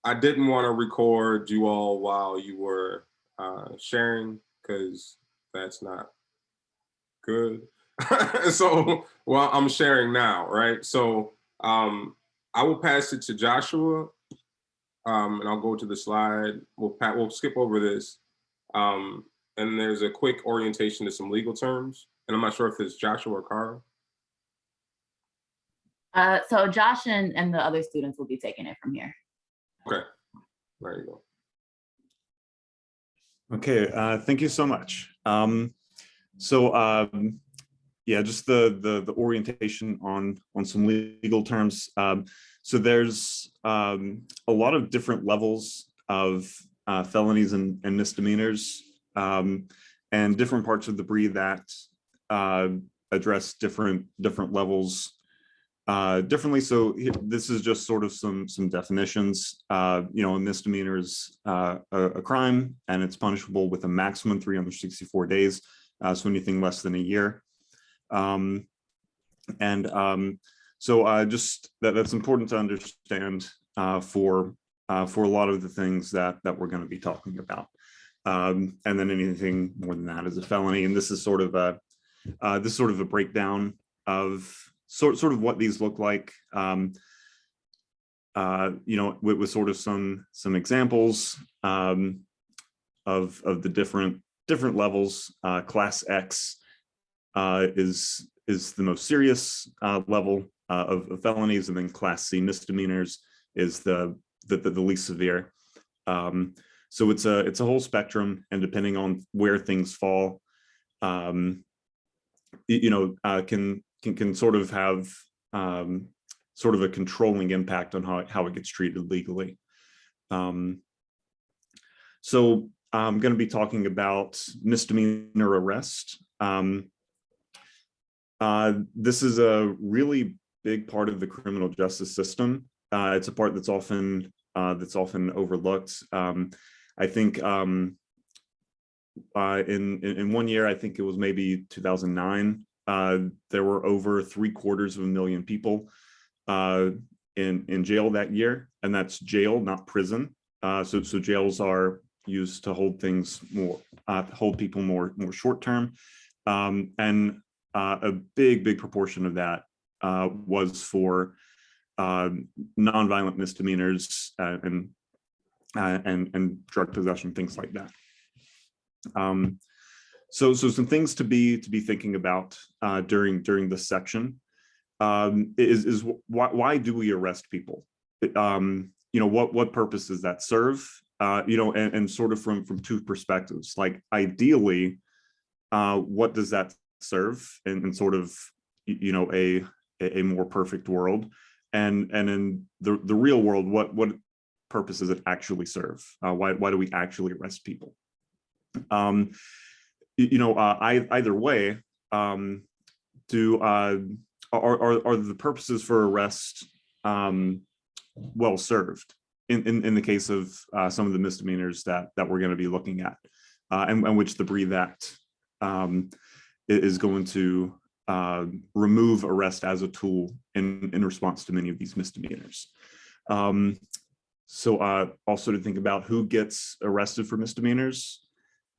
I didn't want to record you all while you were sharing, because that's not good. So, well, I'm sharing now, right? So I will pass it to Joshua, and I'll go to the slide. We'll skip over this. And there's a quick orientation to some legal terms. And I'm not sure if it's Joshua or Carl. So Josh and the other students will be taking it from here. Okay, there you go. Okay, thank you so much. Yeah, just the orientation on some legal terms. So there's a lot of different levels of felonies and misdemeanors, and different parts of the brief that address different levels differently. So this is just sort of some definitions. A misdemeanor is a crime, and it's punishable with a maximum 364 days. So anything less than a year. Just that's important to understand for a lot of the things that we're going to be talking about. And then anything more than that is a felony. And this is sort of a breakdown of sort of what these look like. With sort of some examples of the different levels. Class X is the most serious level of felonies, and then Class C misdemeanors is the least severe. So it's a whole spectrum, and depending on where things fall, can sort of have sort of a controlling impact on how it gets treated legally. So I'm going to be talking about misdemeanor arrest. This is a really big part of the criminal justice system. It's a part that's often overlooked. I think in 1 year, I think it was maybe 2009, there were over 750,000 people in jail that year, and that's jail, not prison. So jails are used to hold people more short term, and a big proportion of that was for nonviolent misdemeanors and drug possession, things like that. So some things to be thinking about during this section is why do we arrest people? What purpose does that serve? And sort of from two perspectives. Like, ideally, what does that serve in sort of a more perfect world, and in the real world, what purpose does it actually serve? Why do we actually arrest people? Either way, are the purposes for arrest well served in the case of some of the misdemeanors that we're going to be looking at, and which the Breathe Act is going to remove arrest as a tool in response to many of these misdemeanors. So also to think about who gets arrested for misdemeanors,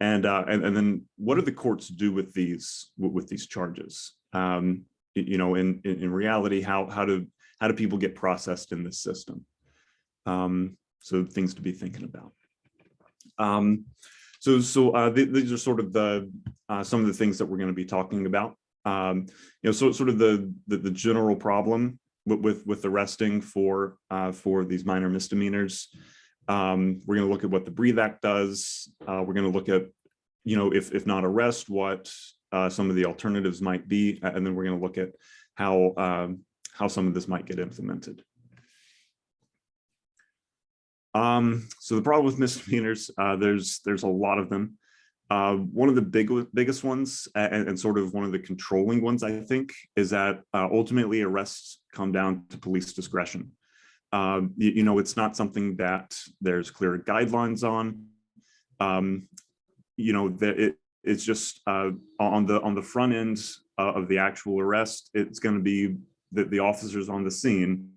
and then what do the courts do with these charges? In reality, how do people get processed in this system? So things to be thinking about. These are sort of some of the things that we're going to be talking about. Sort of the general problem with arresting for these minor misdemeanors. We're going to look at what the Breathe Act does. We're going to look at, if not arrest, what some of the alternatives might be, and then we're going to look at how some of this might get implemented. So the problem with misdemeanors, there's a lot of them. One of the biggest ones, and sort of one of the controlling ones, I think, is that ultimately arrests come down to police discretion. It's not something that there's clear guidelines on. It's just on the front end of the actual arrest, it's going to be the officers on the scene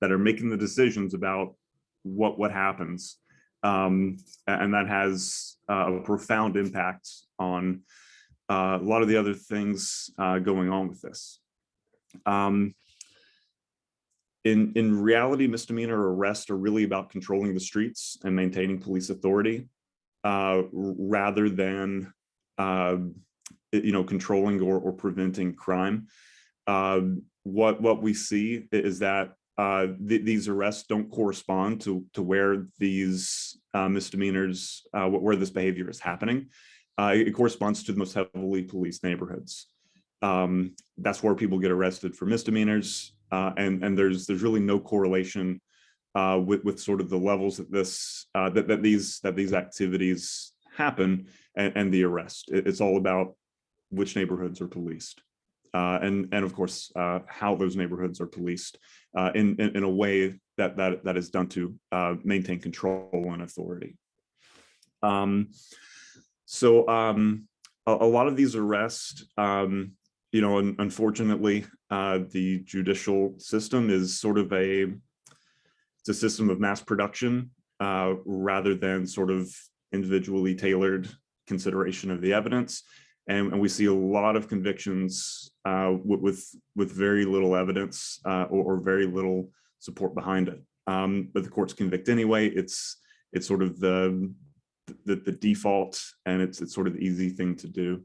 that are making the decisions about what happens, and that has a profound impact on a lot of the other things going on with this. In reality, misdemeanor arrests are really about controlling the streets and maintaining police authority, rather than controlling or preventing crime. What we see is that these arrests don't correspond to where these misdemeanors, where this behavior is happening. It corresponds to the most heavily policed neighborhoods. That's where people get arrested for misdemeanors, and there's really no correlation with sort of the levels that these activities happen and the arrest. It's all about which neighborhoods are policed, and of course how those neighborhoods are policed in a way that is done to maintain control and authority. So a lot of these arrests, unfortunately, the judicial system is sort of it's a system of mass production rather than sort of individually tailored consideration of the evidence. And we see a lot of convictions with very little evidence or very little support behind it. But the courts convict anyway. It's sort of the default, and it's sort of the easy thing to do.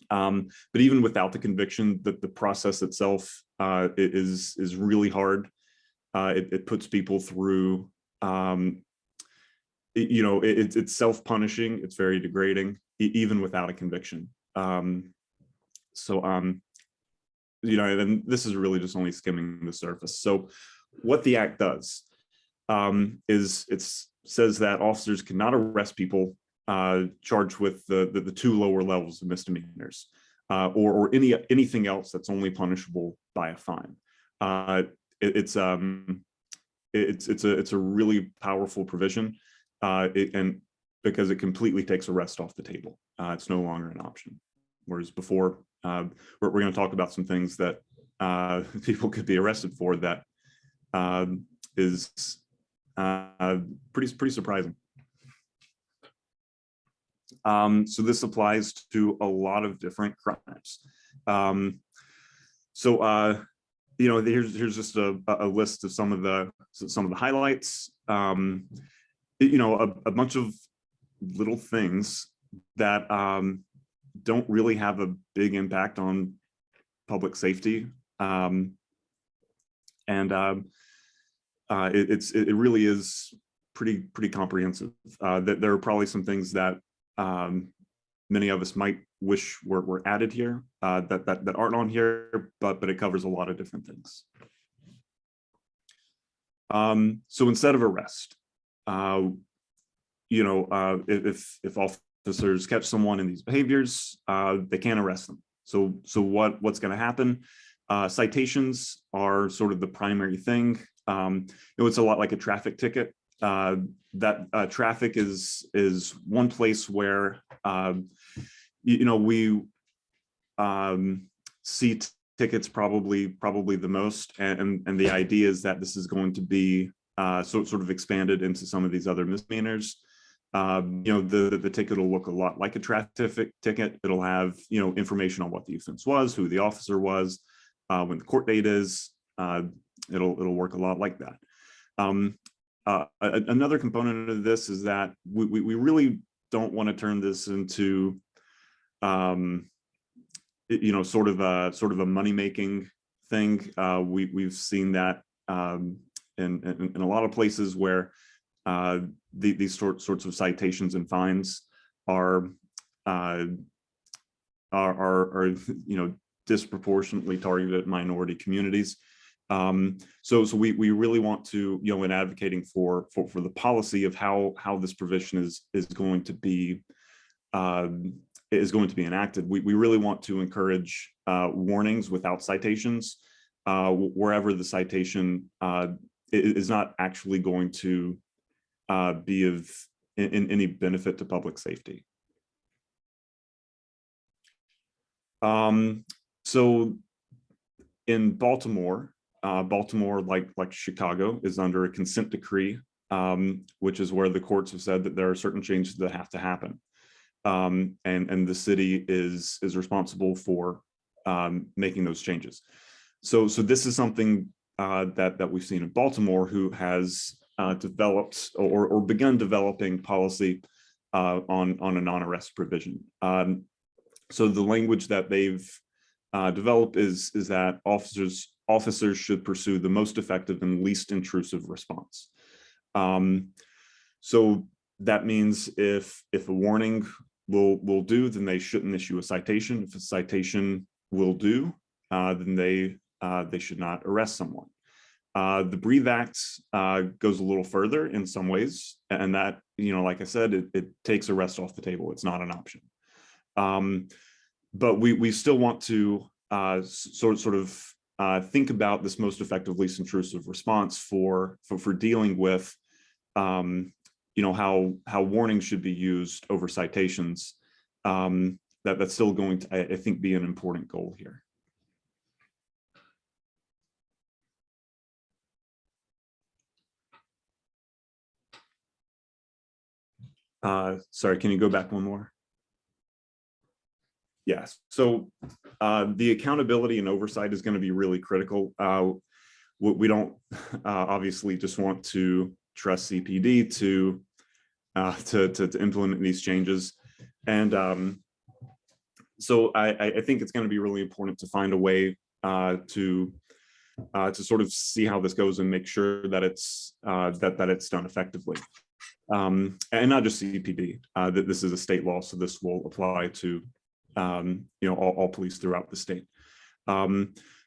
But even without the conviction, the process itself is really hard. It puts people through, it's self-punishing. It's very degrading, even without a conviction. And this is really just only skimming the surface. So what the act does is it says that officers cannot arrest people charged with the two lower levels of misdemeanors, or anything else that's only punishable by a fine. It's a really powerful provision, and because it completely takes arrest off the table. It's no longer an option. Whereas before, we're going to talk about some things that people could be arrested for that is pretty surprising. So this applies to a lot of different crimes. Here's just a list of some of the highlights. A bunch of little things that don't really have a big impact on public safety, it really is pretty comprehensive. There are probably some things that many of us might wish were added here that aren't on here, but it covers a lot of different things. So instead of arrest, if officers catch someone in these behaviors, they can't arrest them. So what's going to happen? Citations are sort of the primary thing. It's a lot like a traffic ticket. Traffic is one place where we see tickets probably the most, and the idea is that this is going to be sort of expanded into some of these other misdemeanors. The ticket will look a lot like a traffic ticket. It'll have information on what the offense was, who the officer was, when the court date is. It'll work a lot like that. Another component of this is that we really don't want to turn this into sort of a money-making thing. We've seen that in a lot of places where these sorts of citations and fines are disproportionately targeted at minority communities. So we really want to, in advocating for the policy of how this provision is going to be enacted, we really want to encourage warnings without citations, wherever the citation is not actually going to be of any benefit to public safety. So in Baltimore, like Chicago, is under a consent decree which is where the courts have said that there are certain changes that have to happen. And the city is responsible for making those changes. So this is something that we've seen in Baltimore, who has developed or begun developing policy on a non-arrest provision. So the language that they've developed is that officers should pursue the most effective and least intrusive response. So that means if a warning will do, then they shouldn't issue a citation. If a citation will do, then they should not arrest someone. The Breathe Act goes a little further in some ways, and that, like I said, it takes arrest off the table. It's not an option. But we still want to sort of think about this most effective, least intrusive response for dealing with how warnings should be used over citations. That's still going to, I think, be an important goal here. Sorry, can you go back one more? Yes, so the accountability and oversight is going to be really critical. We don't obviously just want to trust CPD to implement these changes. And so I think it's going to be really important to find a way to sort of see how this goes and make sure that it's done effectively. And not just CPD, that this is a state law, so this will apply to all police throughout the state.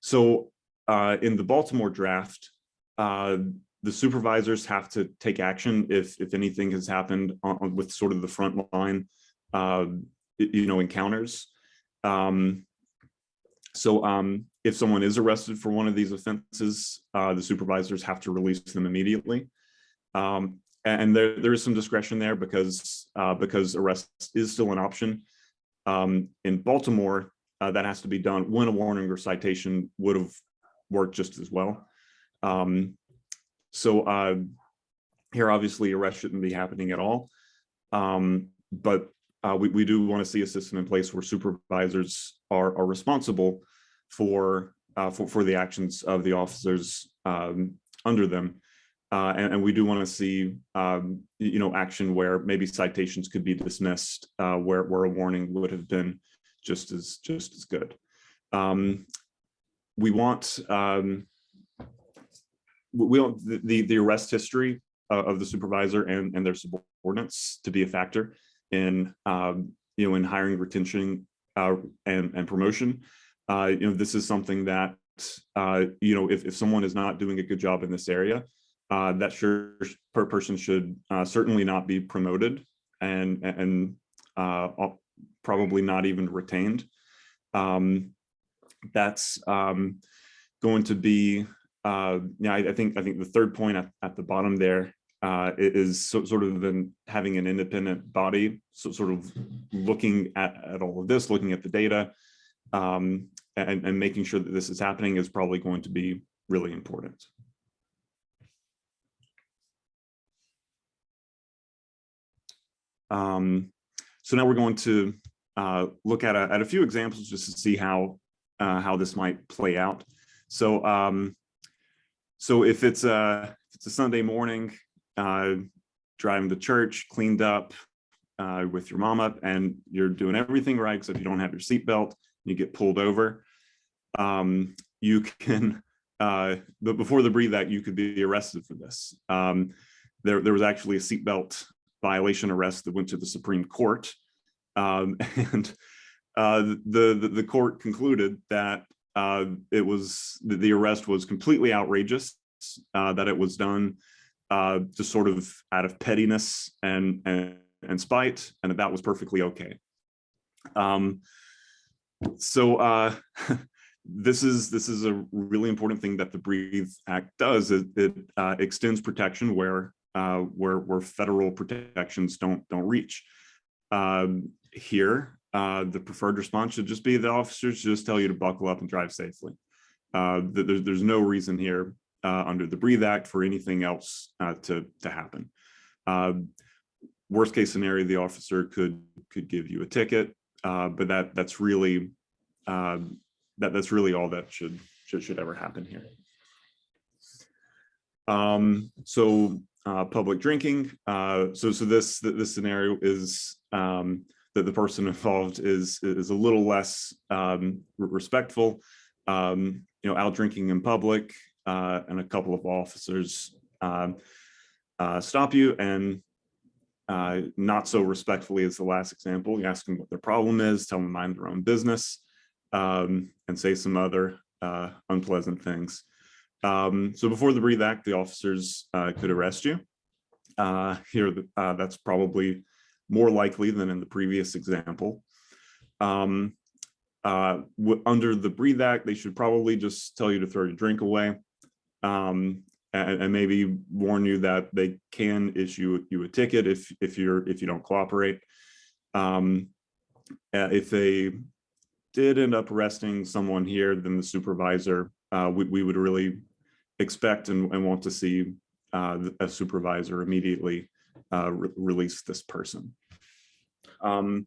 So in the Baltimore draft, the supervisors have to take action if anything has happened with sort of the front line, encounters. So if someone is arrested for one of these offenses, the supervisors have to release them immediately. And there is some discretion there because arrest is still an option. In Baltimore, that has to be done when a warning or citation would have worked just as well. So here, obviously, arrest shouldn't be happening at all. But we do want to see a system in place where supervisors are responsible for the actions of the officers under them. And we do want to see, action where maybe citations could be dismissed, where a warning would have been just as good. We want the arrest history of the supervisor and their subordinates to be a factor in in hiring, retention, and promotion. This is something that if someone is not doing a good job in this area, that person should certainly not be promoted and probably not even retained. That's going to be, I think the third point at the bottom there is sort of having an independent body, so sort of looking at all of this, looking at the data, and making sure that this is happening is probably going to be really important. So now we're going to look at a few examples just to see how this might play out. So so if it's a Sunday morning, driving to church, cleaned up with your mama, and you're doing everything right except you don't have your seatbelt, you get pulled over, you can, but before the Breathe Act, you could be arrested for this. There was actually a seatbelt violation arrest that went to the Supreme Court, and the court concluded that the arrest was completely outrageous, that it was done just sort of out of pettiness and spite, and that was perfectly okay. So this is a really important thing that the Breathe Act does. It extends protection where federal protections don't reach. Here, the preferred response should just be the officers just tell you to buckle up and drive safely. There's no reason here under the Breathe Act for anything else to happen. Worst case scenario, the officer could give you a ticket, but that's really that's really all that should ever happen here. Public drinking. So this scenario is that the person involved is a little less respectful. Out drinking in public, and a couple of officers stop you, and not so respectfully as the last example. You ask them what their problem is, tell them to mind their own business, and say some other unpleasant things. So before the Breathe Act, the officers could arrest you. Here, that's probably more likely than in the previous example. Under the Breathe Act, they should probably just tell you to throw your drink away, and maybe warn you that they can issue you a ticket if you don't cooperate. If they did end up arresting someone here, then the supervisor, we would really expect and want to see a supervisor immediately release this person. I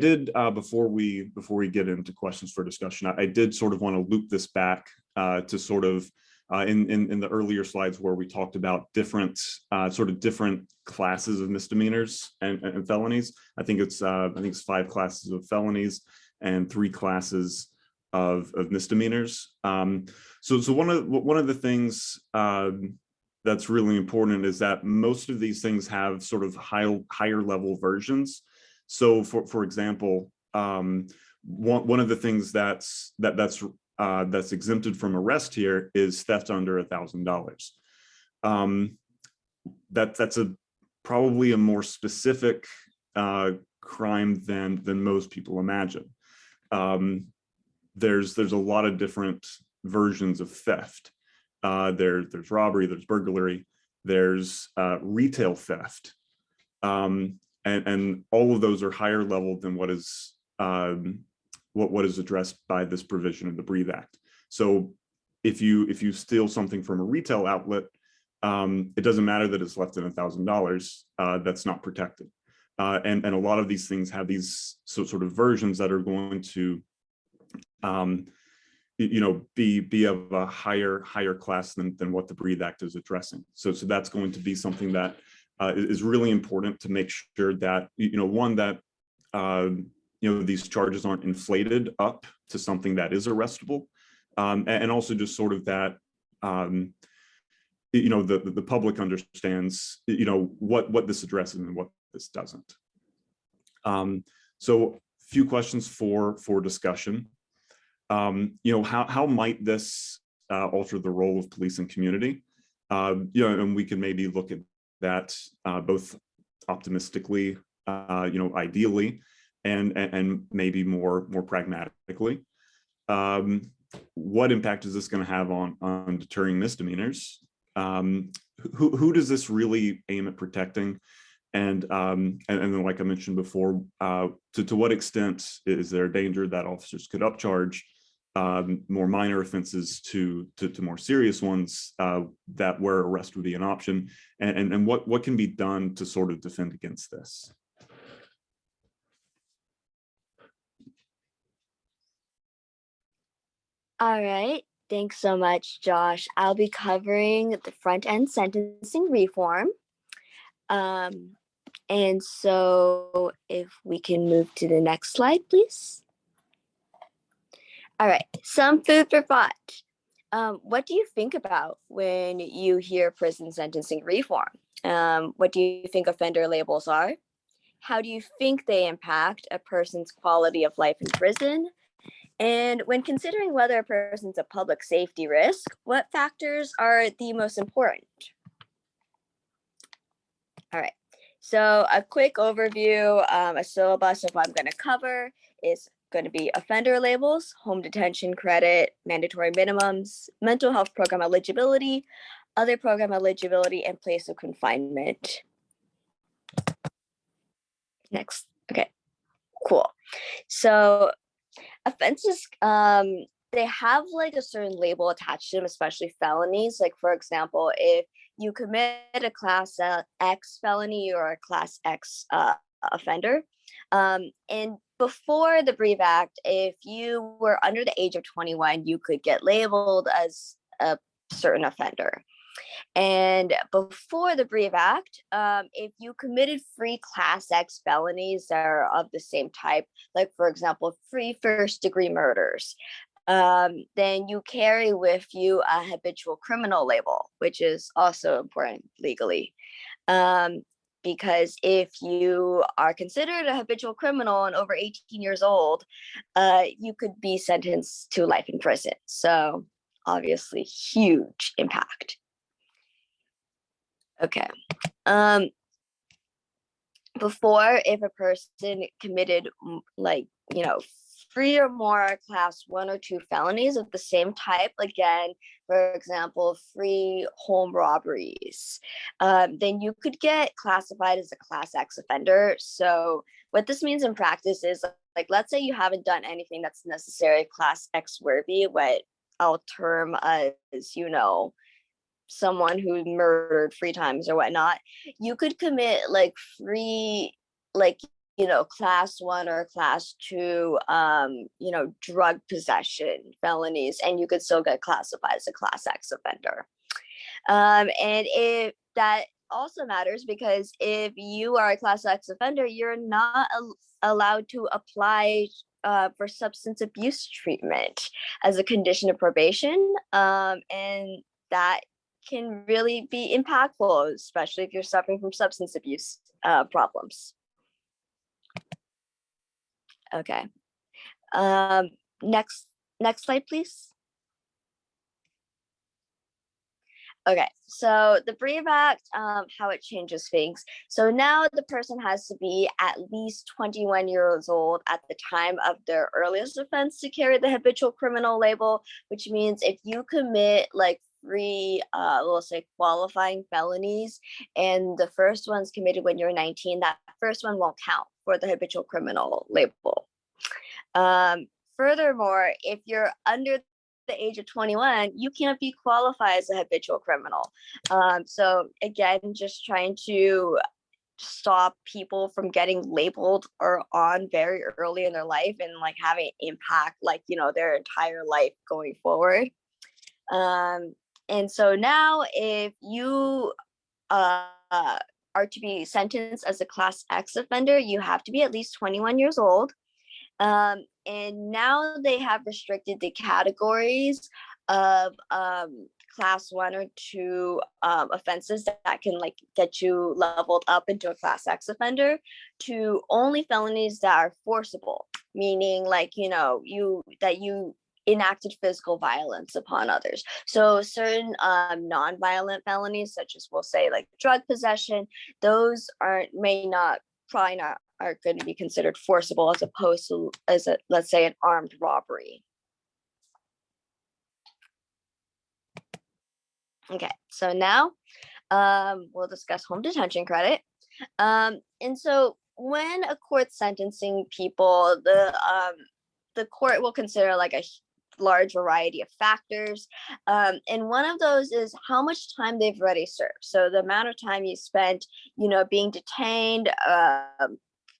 did before we get into questions for discussion, I did sort of want to loop this back to sort of in the earlier slides where we talked about different classes of misdemeanors and felonies. I think it's 5 classes of felonies and 3 classes of misdemeanors. So one of the things that's really important is that most of these things have sort of higher level versions. So for example, one of the things that's exempted from arrest here is theft under $1,000. That's probably a more specific crime than most people imagine. There's a lot of different versions of theft. There's robbery, there's burglary, there's retail theft, and all of those are higher level than what is addressed by this provision of the Breathe Act. So if you steal something from a retail outlet, it doesn't matter that it's less than $1,000. That's not protected, and a lot of these things have these sort of versions that are going to be of a higher class than what the Breathe Act is addressing. So that's going to be something that is really important to make sure that one, that these charges aren't inflated up to something that is arrestable, and also just sort of that the public understands what this addresses and what this doesn't. So few questions for discussion. How might this alter the role of police and community? And we can maybe look at that both optimistically, ideally, and maybe more pragmatically. What impact is this going to have on deterring misdemeanors? Who does this really aim at protecting? And then, like I mentioned before, to what extent is there a danger that officers could upcharge more minor offenses to more serious ones that where arrest would be an option, and what can be done to sort of defend against this? All right, thanks so much, Josh. I'll be covering the front-end sentencing reform. And so if we can move to the next slide, please. All right, some food for thought. What do you think about when you hear prison sentencing reform? What do you think offender labels are? How do you think they impact a person's quality of life in prison? And when considering whether a person's a public safety risk, what factors are the most important? All right, so a quick overview, a syllabus of what I'm going to cover is going to be offender labels, home detention credit, mandatory minimums, mental health program eligibility, other program eligibility, and place of confinement. Next. Okay, cool. So offenses, they have like a certain label attached to them, especially felonies. Like for example, if you commit a class X felony or a class X offender, and before the Brief Act, if you were under the age of 21, you could get labeled as a certain offender. And before the Brief Act, if you committed three Class X felonies that are of the same type, like for example, 3 first-degree murders, then you carry with you a habitual criminal label, which is also important legally. Because if you are considered a habitual criminal and over 18 years old, you could be sentenced to life in prison. So obviously huge impact. Okay. Before, if a person committed like, 3 or more class 1 or 2 felonies of the same type, again, for example, 3 home robberies, then you could get classified as a class X offender. So what this means in practice is, like, let's say you haven't done anything that's necessarily class X worthy, what I'll term as, someone who murdered 3 times or whatnot, you could commit like 3, class 1 or class 2, drug possession felonies, and you could still get classified as a class X offender. And if that also matters, because if you are a class X offender, you're not allowed to apply for substance abuse treatment as a condition of probation, and that can really be impactful, especially if you're suffering from substance abuse problems. Okay. Next slide, please. Okay, so the Brief Act, how it changes things. So now the person has to be at least 21 years old at the time of their earliest offense to carry the habitual criminal label, which means if you commit like 3, we'll say qualifying felonies, and the first one's committed when you're 19, that first one won't count for the habitual criminal label. Furthermore, if you're under the age of 21, you can't be qualified as a habitual criminal. So again, just trying to stop people from getting labeled or on very early in their life and like having impact, like, their entire life going forward. And so now if you are to be sentenced as a class X offender, you have to be at least 21 years old. And now they have restricted the categories of class 1 or 2 offenses that can like get you leveled up into a class X offender to only felonies that are forcible, meaning like, you enacted physical violence upon others. So certain non-violent felonies, such as we'll say like drug possession, those are going to be considered forcible as opposed to let's say an armed robbery. Okay, so now we'll discuss home detention credit. And so when a court's sentencing people, the court will consider like a large variety of factors, and one of those is how much time they've already served. So the amount of time you spent, being detained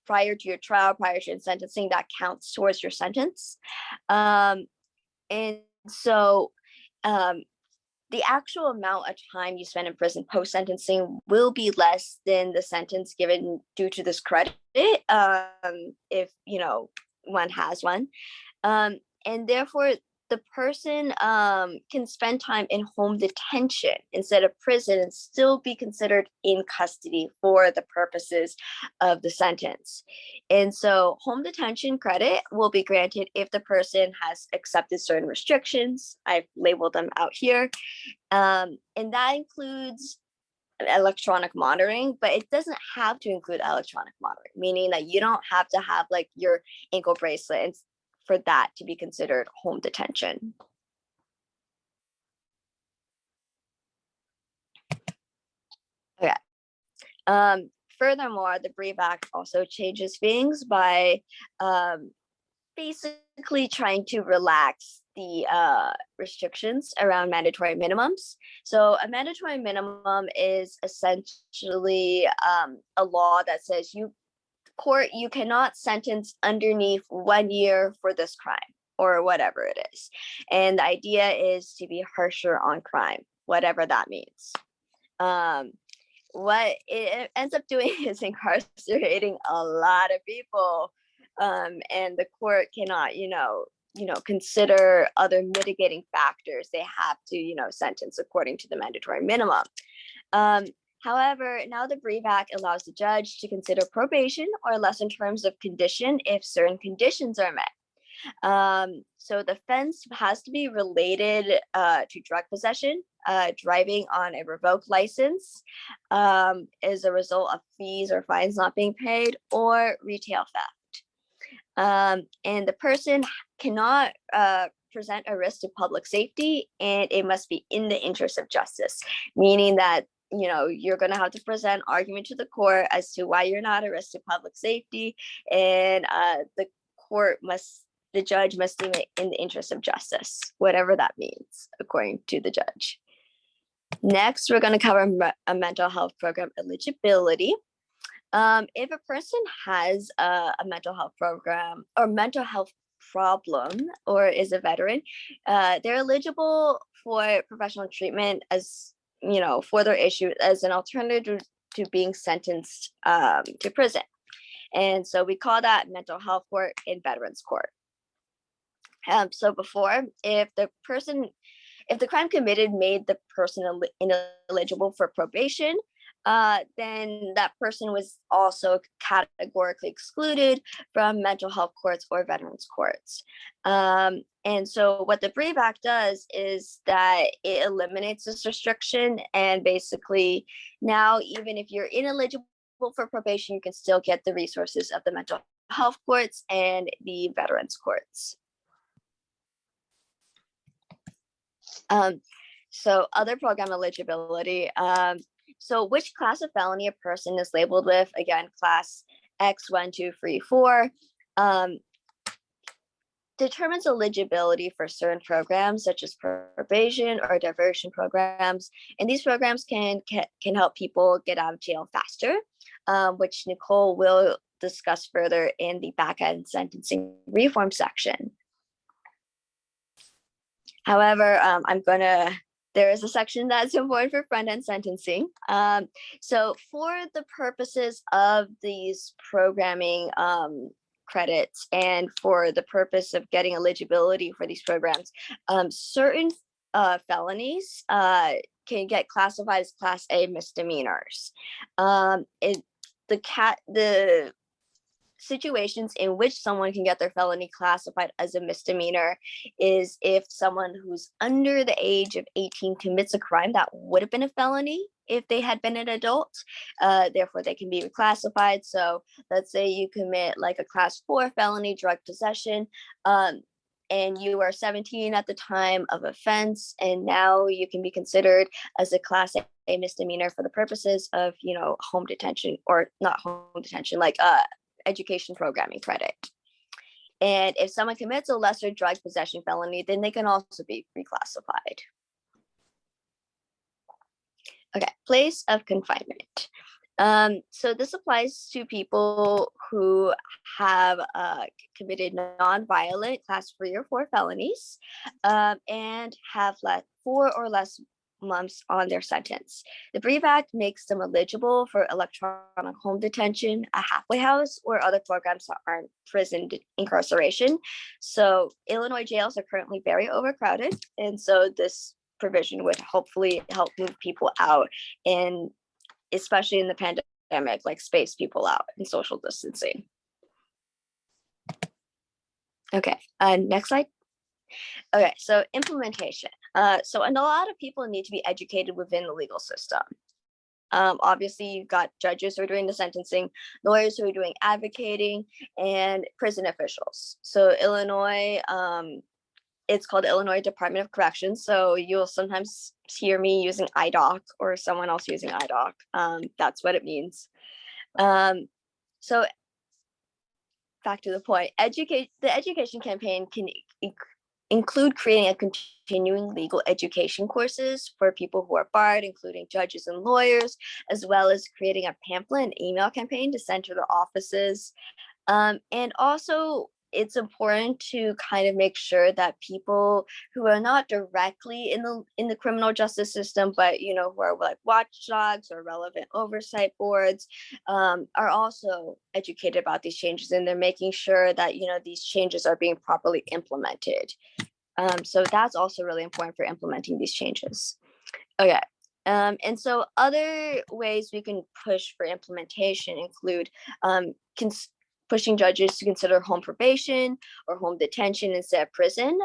prior to your trial, prior to your sentencing, that counts towards your sentence. And so the actual amount of time you spend in prison post-sentencing will be less than the sentence given due to this credit, if one has one. And therefore, the person can spend time in home detention instead of prison and still be considered in custody for the purposes of the sentence. And so home detention credit will be granted if the person has accepted certain restrictions. I've labeled them out here. And that includes electronic monitoring, but it doesn't have to include electronic monitoring, meaning that you don't have to have like your ankle bracelet and for that to be considered home detention. Okay. Furthermore, the Brief Act also changes things by basically trying to relax the restrictions around mandatory minimums. So a mandatory minimum is essentially a law that says you cannot sentence underneath 1 year for this crime or whatever it is. And the idea is to be harsher on crime, whatever that means. What it ends up doing is incarcerating a lot of people, and the court cannot, consider other mitigating factors. They have to, sentence according to the mandatory minimum. However, now the Breve Act allows the judge to consider probation or lesser terms of condition if certain conditions are met. So the offense has to be related to drug possession, driving on a revoked license as a result of fees or fines not being paid, or retail theft. And the person cannot present a risk to public safety, and it must be in the interest of justice, meaning that you're going to have to present argument to the court as to why you're not a risk to public safety, and the judge must deem it in the interest of justice, whatever that means, according to the judge. Next, we're going to cover a mental health program eligibility. If a person has a mental health program or mental health problem or is a veteran, they're eligible for professional treatment as for their issue as an alternative to being sentenced to prison. And so we call that mental health court in Veterans Court. So before, if the crime committed made the person ineligible for probation, then that person was also categorically excluded from mental health courts or veterans courts. And so what the Breve Act does is that it eliminates this restriction, and basically now even if you're ineligible for probation, you can still get the resources of the mental health courts and the veterans courts. So other program eligibility. So which class of felony a person is labeled with, again, class X, 1, 2, 3, 4, determines eligibility for certain programs such as probation or diversion programs. And these programs can help people get out of jail faster, which Nicole will discuss further in the back-end sentencing reform section. However, there is a section that's important for front-end sentencing. So for the purposes of these programming credits and for the purpose of getting eligibility for these programs, certain felonies can get classified as Class A misdemeanors. The situations in which someone can get their felony classified as a misdemeanor is if someone who's under the age of 18 commits a crime that would have been a felony if they had been an adult. Therefore, they can be reclassified. So let's say you commit like a Class 4 felony, drug possession, and you are 17 at the time of offense, and now you can be considered as a Class A misdemeanor for the purposes of, home detention, or not home detention, like education programming credit. And if someone commits a lesser drug possession felony, then they can also be reclassified. Okay, place of confinement. So this applies to people who have committed non-violent Class 3 or 4 felonies and have left 4 or less months on their sentence. The Breve Act makes them eligible for electronic home detention, a halfway house, or other programs that aren't prison incarceration. So Illinois jails are currently very overcrowded, and so this provision would hopefully help move people out, and especially in the pandemic, like space people out in social distancing. Okay, next slide. Okay, so implementation. So and a lot of people need to be educated within the legal system. Obviously, you've got judges who are doing the sentencing, lawyers who are doing advocating, and prison officials. So Illinois, it's called Illinois Department of Corrections. So you'll sometimes hear me using IDOC or someone else using IDOC. That's what it means. So back to the point, the education campaign can include creating a continuing legal education courses for people who are barred, including judges and lawyers, as well as creating a pamphlet and email campaign to send to their offices. And also, it's important to kind of make sure that people who are not directly in the criminal justice system, but who are like watchdogs or relevant oversight boards, are also educated about these changes, and they're making sure that these changes are being properly implemented. So that's also really important for implementing these changes. Okay. And so other ways we can push for implementation include pushing judges to consider home probation or home detention instead of prison,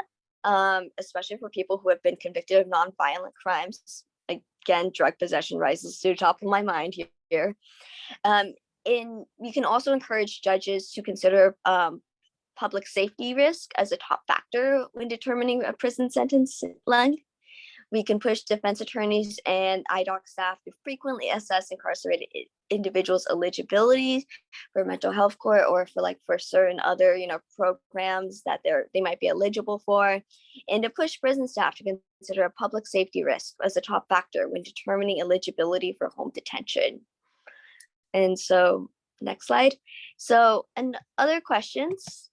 especially for people who have been convicted of nonviolent crimes. Again, drug possession rises to the top of my mind here. And we can also encourage judges to consider public safety risk as a top factor when determining a prison sentence length. We can push defense attorneys and IDOC staff to frequently assess incarcerated individuals' eligibility for mental health court or for certain other programs that they might be eligible for, and to push prison staff to consider a public safety risk as a top factor when determining eligibility for home detention. And so, next slide. So, and other questions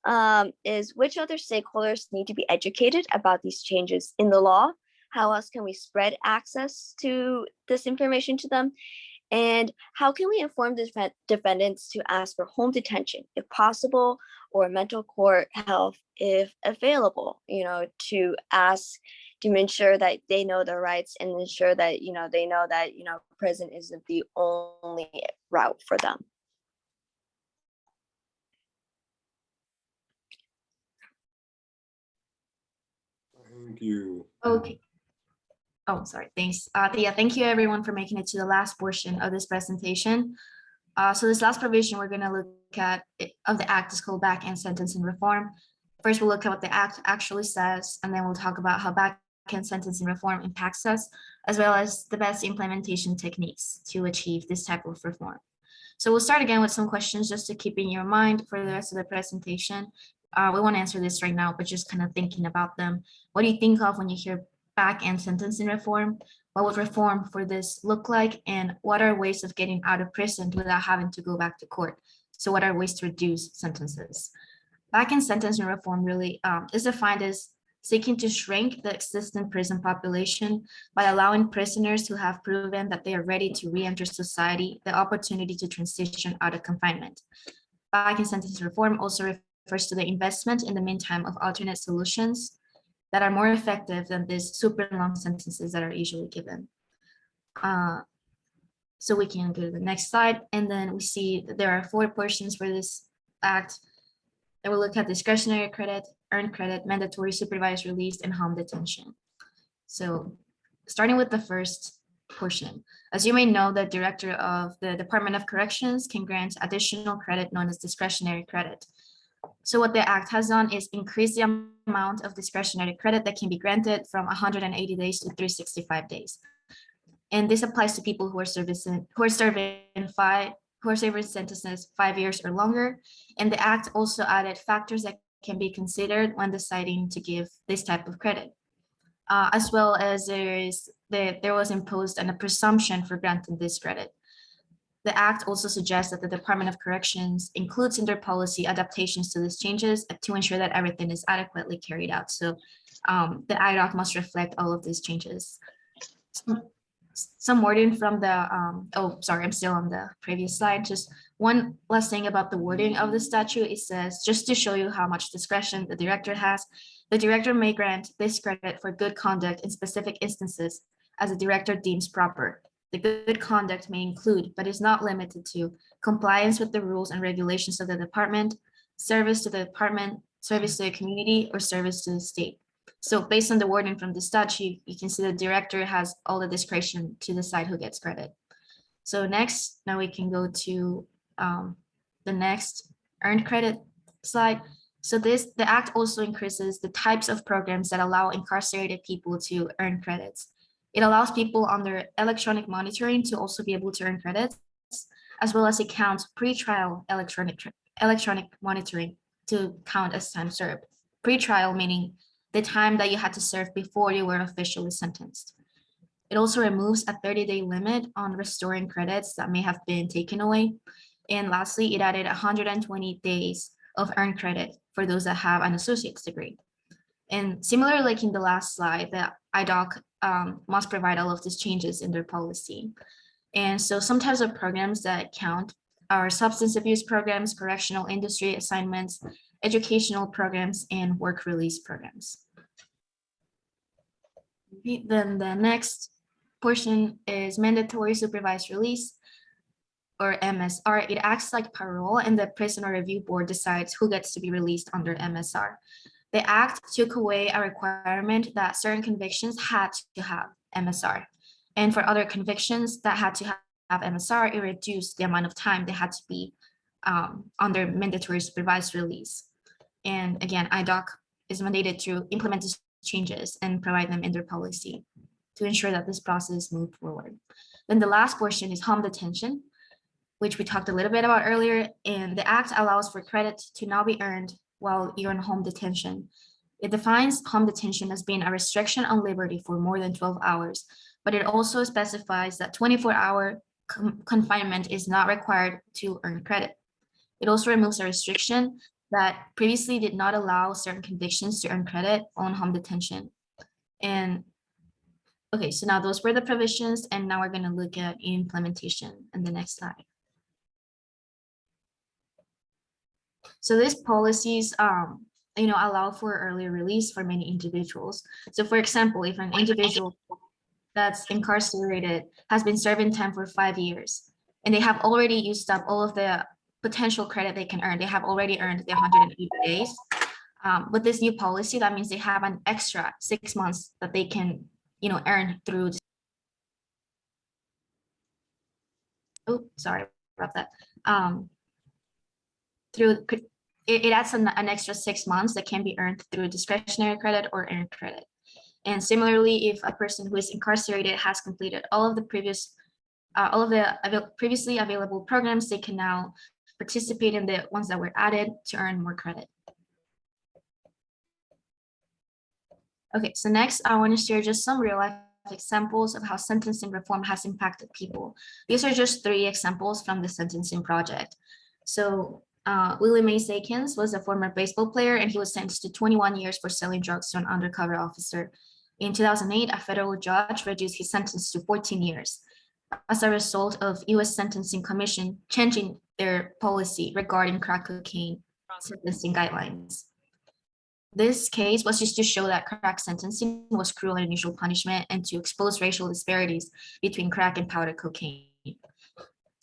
is, which other stakeholders need to be educated about these changes in the law? How else can we spread access to this information to them? And how can we inform the defendants to ask for home detention if possible, or mental court health if available, to ask to ensure that they know their rights and ensure that, they know that, prison isn't the only route for them. Thank you. Okay. Oh, sorry. Thanks. Yeah, thank you everyone for making it to the last portion of this presentation. So this last provision we're going to look at of the Act is called Back End Sentencing Reform. First, we'll look at what the Act actually says, and then we'll talk about how Back End Sentencing Reform impacts us, as well as the best implementation techniques to achieve this type of reform. So we'll start again with some questions just to keep in your mind for the rest of the presentation. We won't answer this right now, but just kind of thinking about them. What do you think of when you hear back end sentencing reform? What would reform for this look like? And what are ways of getting out of prison without having to go back to court? So what are ways to reduce sentences? Back end sentencing reform really is defined as seeking to shrink the existing prison population by allowing prisoners who have proven that they are ready to re-enter society the opportunity to transition out of confinement. Back end sentencing reform also refers to the investment in the meantime of alternate solutions that are more effective than these super long sentences that are usually given. So we can go to the next slide, and then we see that there are 4 portions for this act. That will look at discretionary credit, earned credit, mandatory supervised release, and home detention. So starting with the first portion, as you may know, the director of the Department of Corrections can grant additional credit known as discretionary credit. So what the act has done is increase the amount of discretionary credit that can be granted from 180 days to 365 days. And this applies to people who are serving sentences 5 years or longer. And the act also added factors that can be considered when deciding to give this type of credit. As well as there was imposed a presumption for granting this credit. The act also suggests that the Department of Corrections includes in their policy adaptations to these changes to ensure that everything is adequately carried out. So the IDOC must reflect all of these changes. Some wording from the, oh, sorry, I'm still on the previous slide. Just one last thing about the wording of the statute. It says, just to show you how much discretion the director has, the director may grant this credit for good conduct in specific instances as the director deems proper. The good conduct may include, but is not limited to, compliance with the rules and regulations of the department, service to the department, service to the community, or service to the state. So based on the wording from the statute, you can see the director has all the discretion to decide who gets credit. So next, now we can go to the next earned credit slide. So the act also increases the types of programs that allow incarcerated people to earn credits. It allows people under electronic monitoring to also be able to earn credits, as well as it counts pre-trial electronic electronic monitoring to count as time served. Pre-trial meaning the time that you had to serve before you were officially sentenced. It also removes a 30-day limit on restoring credits that may have been taken away. And lastly, it added 120 days of earned credit for those that have an associate's degree. And similar, like in the last slide, the IDOC must provide all of these changes in their policy. And so some types of programs that count are substance abuse programs, correctional industry assignments, educational programs, and work release programs. Okay, then the next portion is mandatory supervised release, or MSR. It acts like parole, and the prisoner review board decides who gets to be released under MSR. The act took away a requirement that certain convictions had to have MSR. And for other convictions that had to have MSR, it reduced the amount of time they had to be under mandatory supervised release. And again, IDOC is mandated to implement these changes and provide them in their policy to ensure that this process moved forward. Then the last portion is home detention, which we talked a little bit about earlier. And the act allows for credit to now be earned while you're in home detention. It defines home detention as being a restriction on liberty for more than 12 hours, but it also specifies that 24-hour confinement is not required to earn credit. It also removes a restriction that previously did not allow certain convictions to earn credit on home detention. And okay, so now those were the provisions, and now we're going to look at implementation in the next slide. So these policies, allow for early release for many individuals. So for example, if an individual that's incarcerated has been serving time for 5 years, and they have already used up all of the potential credit they can earn, they have already earned the 180 days. With this new policy, that means they have an extra 6 months that they can, earn through. Oh, sorry about that. It adds an extra 6 months that can be earned through discretionary credit or earned credit. And similarly, if a person who is incarcerated has completed all of the previously available programs, they can now participate in the ones that were added to earn more credit. Okay, so next I want to share just some real life examples of how sentencing reform has impacted people. These are just 3 examples from the sentencing project. So Willie Mays Akins was a former baseball player, and he was sentenced to 21 years for selling drugs to an undercover officer. In 2008, a federal judge reduced his sentence to 14 years as a result of U.S. Sentencing Commission changing their policy regarding crack cocaine sentencing guidelines. This case was just to show that crack sentencing was cruel and unusual punishment, and to expose racial disparities between crack and powder cocaine.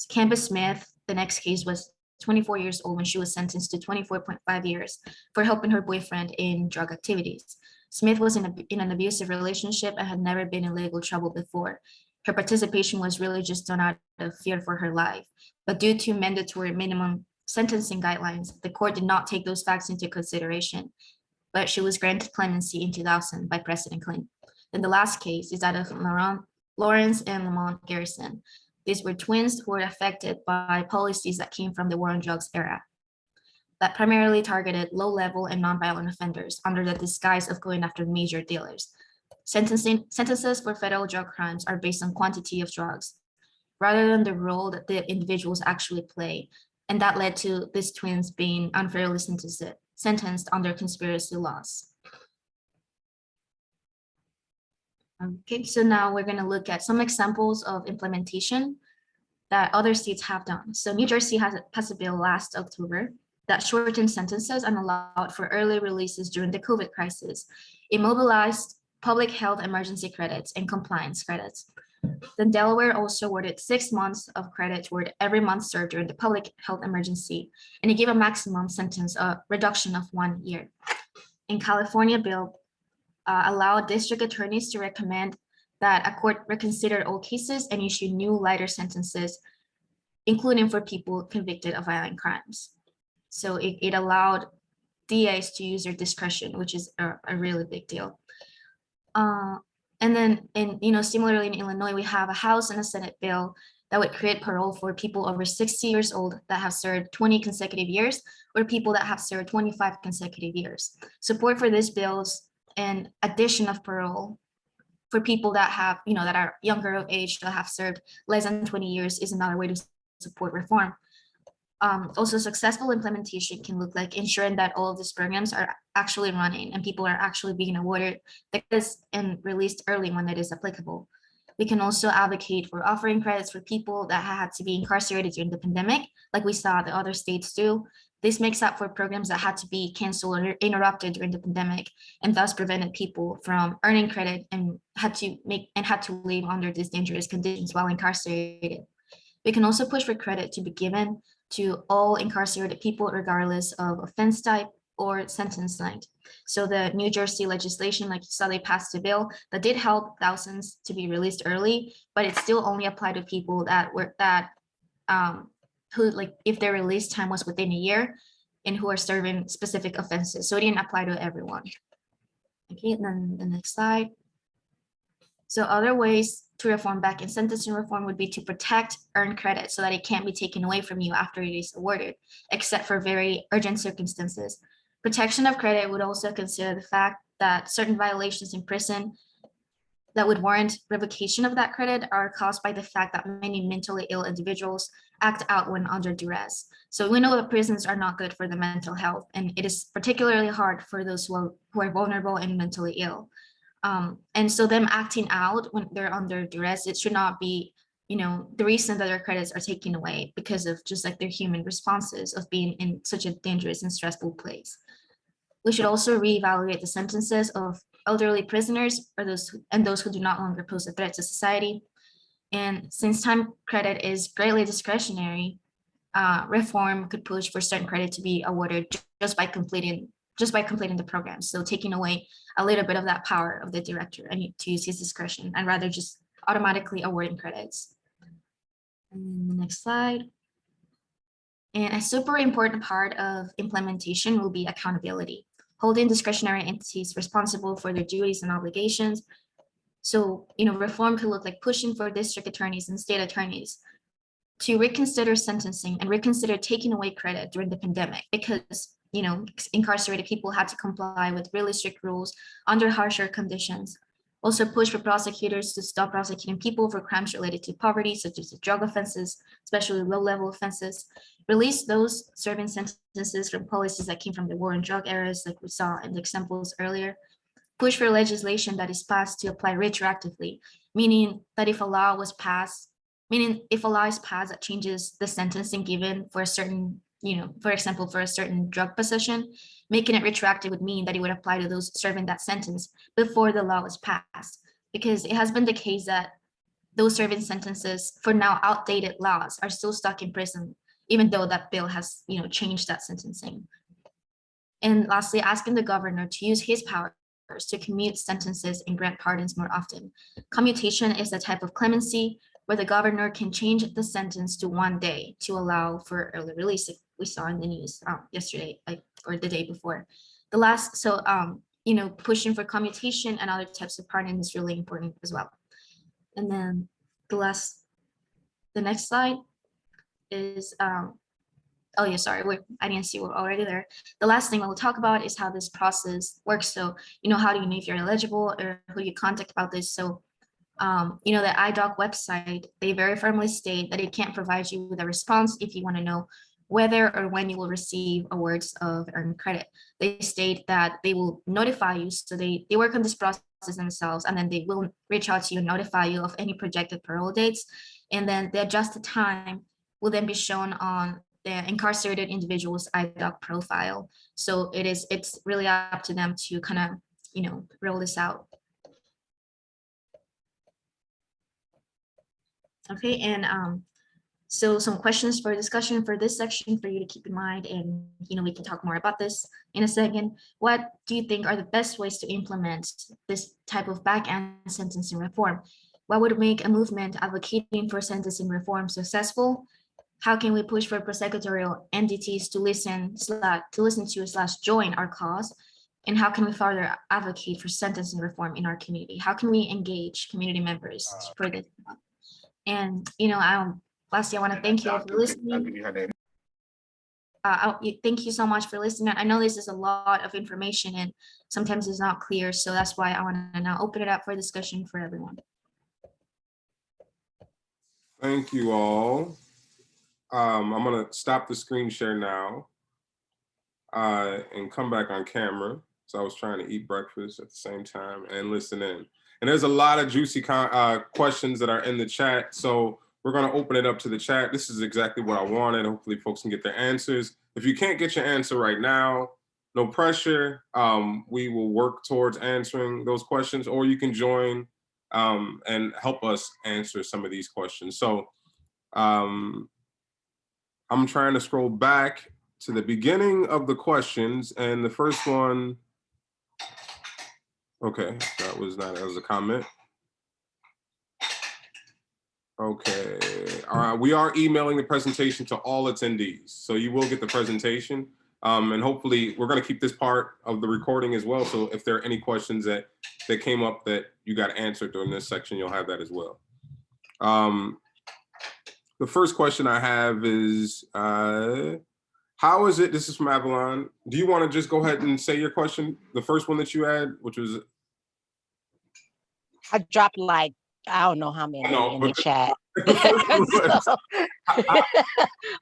Campbell Smith, the next case, was 24 years old when she was sentenced to 24.5 years for helping her boyfriend in drug activities. Smith was in an abusive relationship and had never been in legal trouble before. Her participation was really just done out of fear for her life. But due to mandatory minimum sentencing guidelines, the court did not take those facts into consideration. But she was granted clemency in 2000 by President Clinton. Then the last case is that of Lawrence and Lamont Garrison. These were twins who were affected by policies that came from the war on drugs era that primarily targeted low-level and nonviolent offenders under the disguise of going after major dealers. Sentences for federal drug crimes are based on quantity of drugs rather than the role that the individuals actually play, and that led to these twins being unfairly sentenced under conspiracy laws. Okay, so now we're going to look at some examples of implementation that other states have done. So New Jersey has passed a bill last October that shortened sentences and allowed for early releases during the COVID crisis. It mobilized public health emergency credits and compliance credits. Then Delaware also awarded 6 months of credit toward every month served during the public health emergency, and it gave a maximum sentence reduction of 1 year. In California, bill allowed district attorneys to recommend that a court reconsider all cases and issue new lighter sentences, including for people convicted of violent crimes. So it allowed DAs to use their discretion, which is a really big deal. And then, similarly in Illinois, we have a House and a Senate bill that would create parole for people over 60 years old that have served 20 consecutive years, or people that have served 25 consecutive years. Support for these bills and addition of parole for people that have, that are younger of age, that have served less than 20 years is another way to support reform. Also, successful implementation can look like ensuring that all of these programs are actually running and people are actually being awarded the credits and released early when it is applicable. We can also advocate for offering credits for people that had to be incarcerated during the pandemic, like we saw the other states do. This makes up for programs that had to be canceled or interrupted during the pandemic, and thus prevented people from earning credit and had to live under these dangerous conditions while incarcerated. We can also push for credit to be given to all incarcerated people, regardless of offense type or sentence length. So the New Jersey legislation, like you saw, they passed a bill that did help thousands to be released early, but it still only applied to people who, like, if their release time was within a year and who are serving specific offenses. So it didn't apply to everyone. Okay, and then the next slide. So other ways to reform back in sentencing reform would be to protect earned credit so that it can't be taken away from you after it is awarded, except for very urgent circumstances. Protection of credit would also consider the fact that certain violations in prison that would warrant revocation of that credit are caused by the fact that many mentally ill individuals act out when under duress. So we know that prisons are not good for the mental health, and it is particularly hard for those who are vulnerable and mentally ill. And so them acting out when they're under duress, it should not be, the reason that their credits are taken away because of just like their human responses of being in such a dangerous and stressful place. We should also reevaluate the sentences of elderly prisoners or those who do not longer pose a threat to society. And since time credit is greatly discretionary, reform could push for certain credit to be awarded just by completing the program. So taking away a little bit of that power of the director and to use his discretion, and rather just automatically awarding credits. And the next slide. And a super important part of implementation will be accountability, holding discretionary entities responsible for their duties and obligations. So, reform could look like pushing for district attorneys and state attorneys to reconsider sentencing and reconsider taking away credit during the pandemic, because incarcerated people had to comply with really strict rules under harsher conditions. Also push for prosecutors to stop prosecuting people for crimes related to poverty, such as drug offenses, especially low-level offenses. Release those serving sentences from policies that came from the war and drug eras, like we saw in the examples earlier. Push for legislation that is passed to apply retroactively, meaning that if a law is passed that changes the sentencing given for a certain, for example, for a certain drug possession, making it retroactive would mean that it would apply to those serving that sentence before the law was passed, because it has been the case that those serving sentences for now outdated laws are still stuck in prison, even though that bill has, changed that sentencing. And lastly, asking the governor to use his powers to commute sentences and grant pardons more often. Commutation is a type of clemency where the governor can change the sentence to 1 day to allow for early release, like we saw in the news yesterday, or the day before. Pushing for commutation and other types of pardon is really important as well. And then the next slide is, oh yeah, sorry, I didn't see we're already there. The last thing I will talk about is how this process works. So, how do you know if you're eligible or who you contact about this? So, the IDOC website, they very firmly state that it can't provide you with a response if you want to know whether or when you will receive awards of earned credit. They state that they will notify you. So they work on this process themselves, and then they will reach out to you and notify you of any projected parole dates. And then the adjusted time will then be shown on the incarcerated individual's IDOC profile. So it's really up to them to kind of, roll this out. Okay, and so some questions for discussion for this section for you to keep in mind, and we can talk more about this in a second. What do you think are the best ways to implement this type of back-end sentencing reform? What would make a movement advocating for sentencing reform successful? How can we push for prosecutorial entities to listen to / join our cause? And how can we further advocate for sentencing reform in our community? How can we engage community members for this? And lastly, I want to thank you all for listening. Thank you so much for listening. I know this is a lot of information and sometimes it's not clear, so that's why I want to now open it up for discussion for everyone. Thank you all. I'm gonna stop the screen share now and come back on camera. So I was trying to eat breakfast at the same time and listen in. And there's a lot of juicy questions that are in the chat. So we're gonna open it up to the chat. This is exactly what I wanted. Hopefully folks can get their answers. If you can't get your answer right now, no pressure. We will work towards answering those questions, or you can join and help us answer some of these questions. So I'm trying to scroll back to the beginning of the questions, and the first one, okay, that was a comment. Okay, all right, we are emailing the presentation to all attendees, so you will get the presentation, and hopefully we're going to keep this part of the recording as well, so if there are any questions that came up that you got answered during this section, you'll have that as well. The first question I have is, how is it, this is from Avalon, do you want to just go ahead and say your question, the first one that you had, which was? I dropped like, I don't know how many in the chat. So,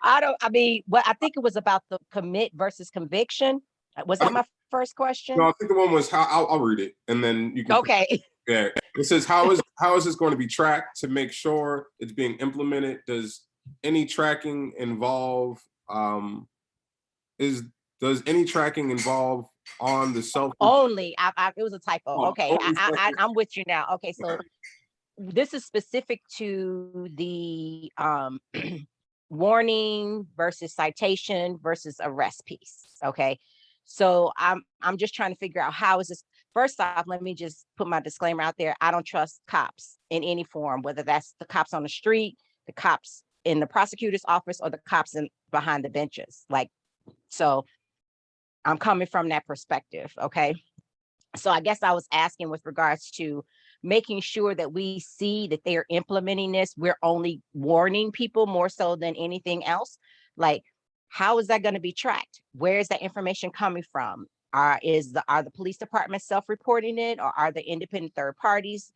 I think it was about the commit versus conviction. Was that my first question? No, I think the one was how, I'll read it and then you can. Okay. Yeah, it says, how is this going to be tracked to make sure it's being implemented? Does any tracking involve, does any tracking involve on the self? Only, it was a typo. Okay, I'm with you now. Okay, so this is specific to the warning versus citation versus arrest piece. Okay, so I'm just trying to figure out how is this. First off, let me just put my disclaimer out there. I don't trust cops in any form, whether that's the cops on the street, the cops in the prosecutor's office, or the cops behind the benches. Like, so I'm coming from that perspective. Okay. So I guess I was asking with regards to making sure that we see that they are implementing this. We're only warning people more so than anything else. Like, how is that going to be tracked? Where is that information coming from? Are the police departments self-reporting it, or are the independent third parties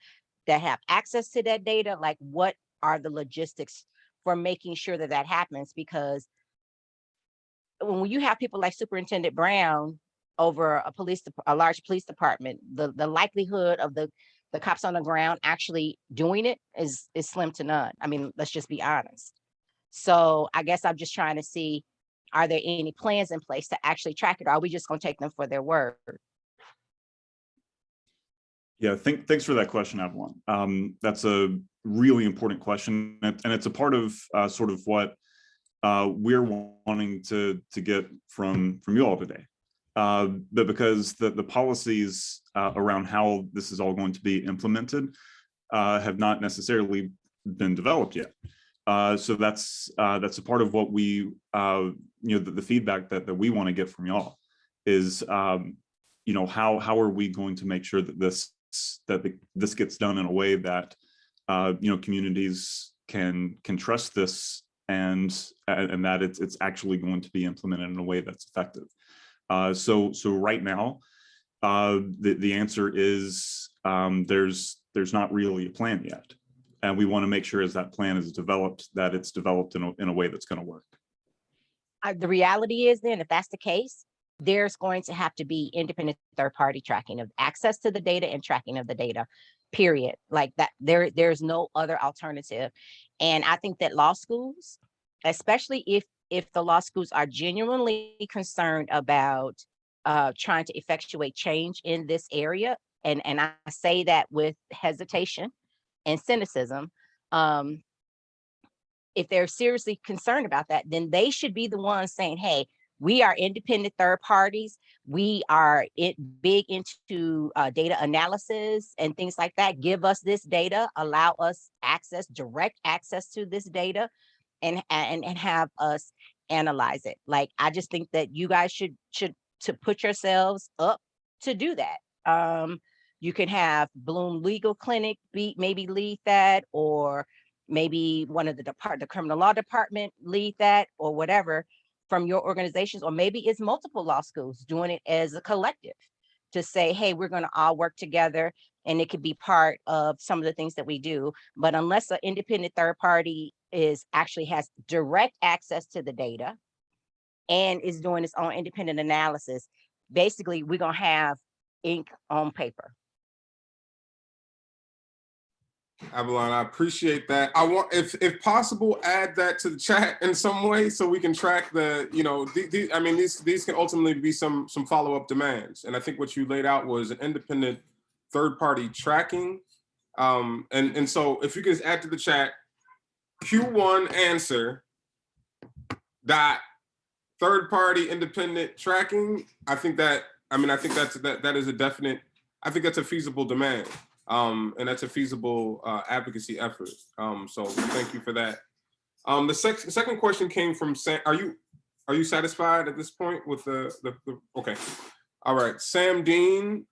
that have access to that data? Like, what are the logistics for making sure that that happens? Because when you have people like Superintendent Brown over a large police department, the likelihood of the cops on the ground actually doing it is slim to none. I mean, let's just be honest. So I guess I'm just trying to see, are there any plans in place to actually track it? Or are we just going to take them for their word? Yeah, thanks for that question, Avalon. That's a really important question, and it's a part of sort of what we're wanting to get from you all today. But because the policies around how this is all going to be implemented have not necessarily been developed yet. So that's a part of what we, the feedback that we want to get from y'all is, how are we going to make sure that this gets done in a way that, communities can trust this and that it's actually going to be implemented in a way that's effective. So right now, the answer is there's not really a plan yet. And we want to make sure as that plan is developed, that it's developed in a way that's going to work. The reality is then, if that's the case, there's going to have to be independent third-party tracking of access to the data and tracking of the data, period. Like that, there's no other alternative. And I think that law schools, especially if the law schools are genuinely concerned about trying to effectuate change in this area, and I say that with hesitation and cynicism, if they're seriously concerned about that, then they should be the ones saying, hey, we are independent third parties. We are big into data analysis and things like that. Give us this data, allow us direct access to this data, and have us analyze it. Like, I just think that you guys should to put yourselves up to do that. You can have Bloom Legal Clinic maybe lead that, or maybe one of the criminal law department lead that or whatever from your organizations, or maybe it's multiple law schools doing it as a collective to say, hey, we're going to all work together, and it could be part of some of the things that we do. But unless an independent third party actually has direct access to the data and is doing its own independent analysis, basically we're going to have ink on paper. Avalon, I appreciate that. I want, if possible, add that to the chat in some way so we can track the, you know, I mean, these can ultimately be some follow-up demands. And I think what you laid out was an independent third-party tracking. And so if you could just add to the chat, Q1 answer dot third-party independent tracking. I think that, I mean, I think that is a definite, I think that's a feasible demand. And that's a feasible advocacy effort. So thank you for that. The second question came from Sam. Are you satisfied at this point with the okay? All right. Sam Dean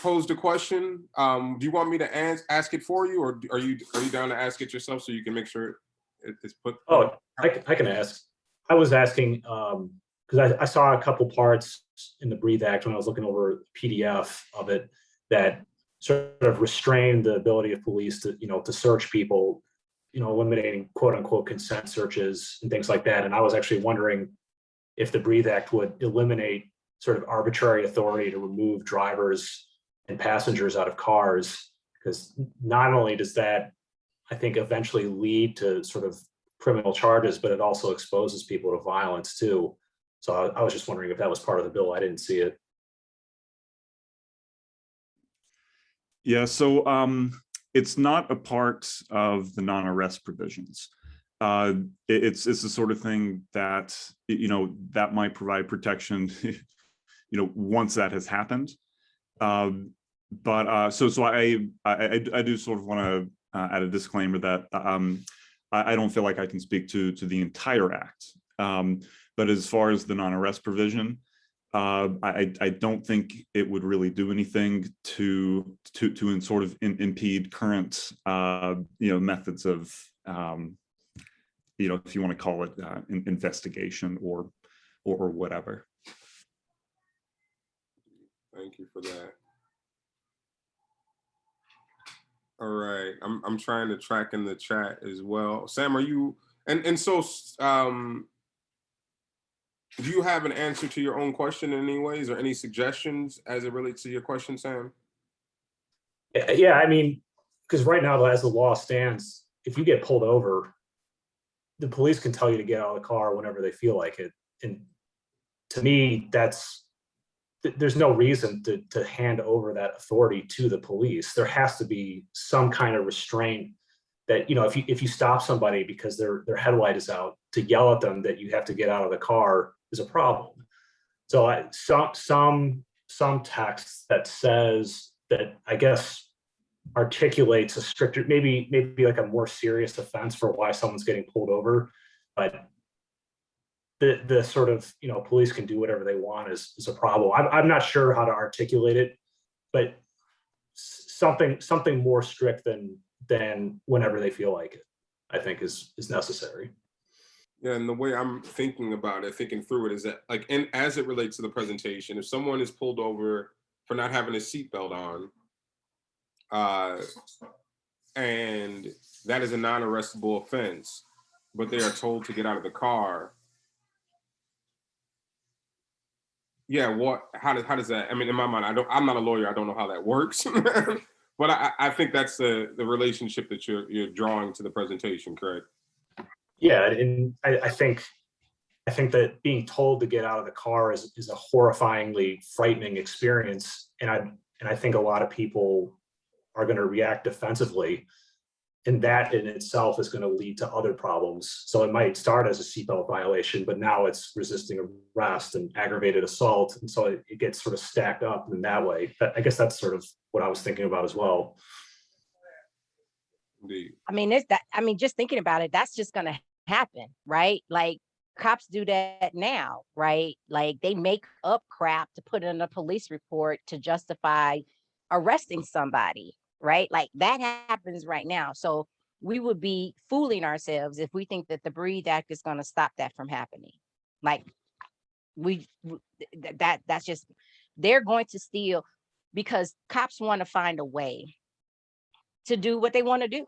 posed a question. Do you want me to ask it for you, or are you down to ask it yourself so you can make sure it's put? Oh, I can ask. I was asking because I saw a couple parts in the Breathe Act when I was looking over the PDF of it that sort of restrain the ability of police to, you know, to search people, you know, eliminating quote unquote consent searches and things like that. And I was actually wondering if the Breathe Act would eliminate sort of arbitrary authority to remove drivers and passengers out of cars, because not only does that, I think, eventually lead to sort of criminal charges, but it also exposes people to violence too. So I was just wondering if that was part of the bill. I didn't see it. Yeah, so it's not a part of the non-arrest provisions. It's the sort of thing that, you know, that might provide protection, you know, once that has happened. So I do sort of want to add a disclaimer that I don't feel like I can speak to the entire act. But as far as the non-arrest provision, I don't think it would really do anything to sort of impede current you know, methods of you know, if you want to call it investigation or whatever. Thank you for that. All right, I'm trying to track in the chat as well. Sam, are you and so do you have an answer to your own question in any ways, or any suggestions as it relates to your question, Sam? Yeah, I mean, because right now, as the law stands, if you get pulled over, the police can tell you to get out of the car whenever they feel like it. And to me, there's no reason to hand over that authority to the police. There has to be some kind of restraint that, you know, if you stop somebody because their headlight is out, to yell at them that you have to get out of the car is a problem. So some text that says that, I guess, articulates a stricter, maybe like a more serious offense for why someone's getting pulled over, but the sort of, you know, police can do whatever they want is a problem. I'm not sure how to articulate it, but something more strict than whenever they feel like it, I think is necessary. Yeah, and the way I'm thinking about it, thinking through it, is that, like, as it relates to the presentation, if someone is pulled over for not having a seatbelt on, and that is a non-arrestable offense, but they are told to get out of the car. Yeah, how does that? I mean, in my mind, I'm not a lawyer. I don't know how that works, but I think that's the relationship that you're drawing to the presentation, correct? Yeah, and I think that being told to get out of the car is a horrifyingly frightening experience, and I think a lot of people are going to react defensively, and that in itself is going to lead to other problems. So it might start as a seatbelt violation, but now it's resisting arrest and aggravated assault, and so it gets sort of stacked up in that way. I guess that's sort of what I was thinking about as well. Indeed. I mean, just thinking about it, that's just going to happen, right? Like, cops do that now, right? Like, they make up crap to put in a police report to justify arresting somebody, right? Like, that happens right now. So we would be fooling ourselves if we think that the Breathe Act is going to stop that from happening. Like that's just, they're going to steal, because cops want to find a way to do what they want to do.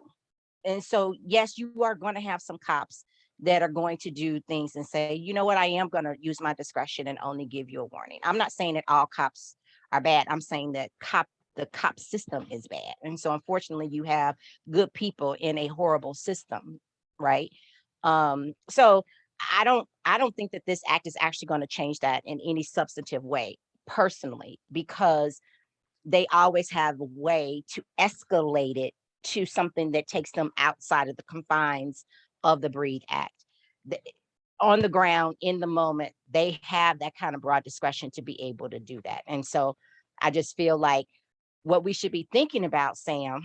And so, yes, you are going to have some cops that are going to do things and say, you know what, I am going to use my discretion and only give you a warning. I'm not saying that all cops are bad. I'm saying that the cop system is bad. And so unfortunately you have good people in a horrible system, right? So I don't think that this act is actually going to change that in any substantive way, personally, because they always have a way to escalate it to something that takes them outside of the confines of the Breathe Act. On the ground, in the moment, they have that kind of broad discretion to be able to do that. And so I just feel like what we should be thinking about, Sam,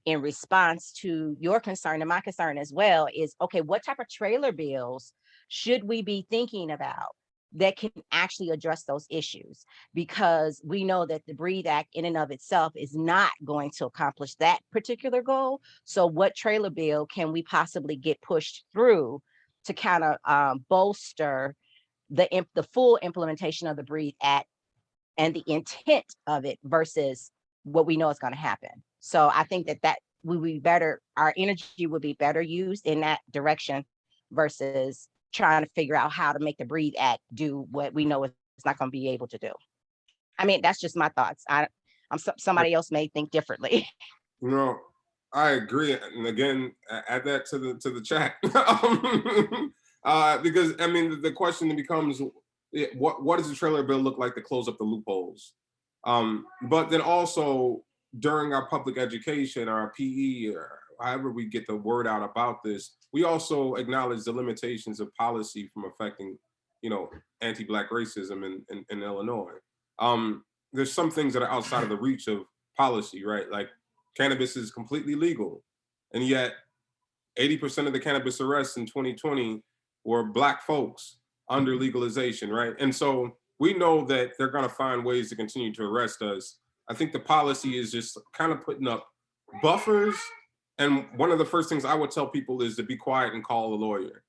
in response to your concern and my concern as well, is, okay, what type of trailer bills should we be thinking about that can actually address those issues? Because we know that the Breathe Act in and of itself is not going to accomplish that particular goal. So what trailer bill can we possibly get pushed through to kind of bolster the full implementation of the Breathe Act and the intent of it versus what we know is going to happen? So I think that would be better, our energy would be better used in that direction versus trying to figure out how to make the Breathe Act do what we know it's not going to be able to do. I mean, that's just my thoughts. Somebody else may think differently. No, I agree. And again, add that to the chat. Because I mean, the question becomes, what does the trailer bill look like to close up the loopholes? But then also during our public education, our PE, or however we get the word out about this, we also acknowledge the limitations of policy from affecting, anti-Black racism in Illinois. There's some things that are outside of the reach of policy, right? Like cannabis is completely legal, and yet 80% of the cannabis arrests in 2020 were Black folks under legalization, right? And so we know that they're going to find ways to continue to arrest us. I think the policy is just kind of putting up buffers. And one of the first things I would tell people is to be quiet and call a lawyer.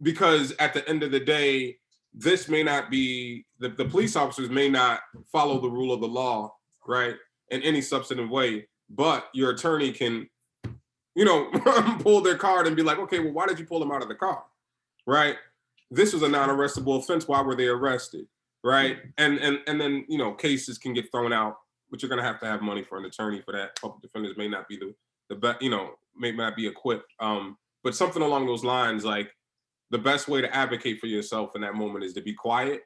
Because at the end of the day, this may not be, the police officers may not follow the rule of the law, right, in any substantive way, but your attorney can, pull their card and be like, okay, well, why did you pull them out of the car, right? This was a non-arrestable offense. Why were they arrested, right? And then, cases can get thrown out, but you're going to have money for an attorney for that. Public defenders may not be the best, may not be equipped. But something along those lines, like the best way to advocate for yourself in that moment is to be quiet,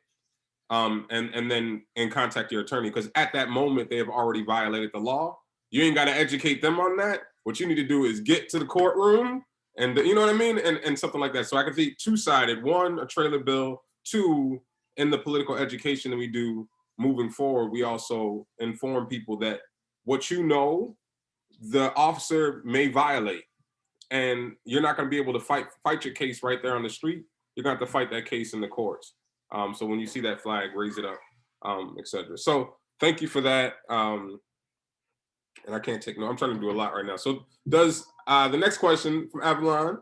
and then contact your attorney, because at that moment they have already violated the law. You ain't got to educate them on that. What you need to do is get to the courtroom, and you know what I mean, and something like that. So I can think two-sided: one, a trailer bill; two, in the political education that we do moving forward, we also inform people that what the officer may violate, and you're not going to be able to fight your case right there on the street. You're going to have to fight that case in the courts. So when you see that flag, raise it up, etc. So thank you for that. And I can't take no. I'm trying to do a lot right now. So does the next question from Avalon,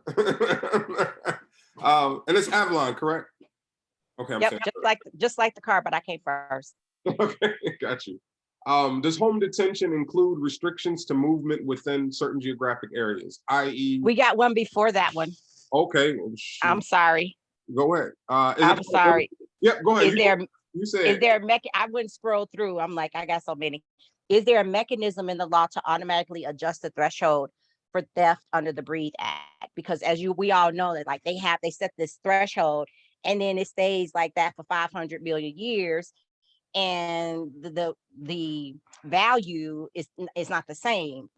and it's Avalon, correct? Okay, I'm Yep, saying just like the car, but I came first. Okay, got you. Does home detention include restrictions to movement within certain geographic areas, i.e.? We got one before that one. Okay. Well, I'm sorry. Go ahead. I'm sorry. Yep, go ahead. Is there I wouldn't scroll through. I'm like, I got so many. Is there a mechanism in the law to automatically adjust the threshold for theft under the Breathe Act? Because as we all know that, like, they set this threshold and then it stays like that for 500 million years. And the value is not the same.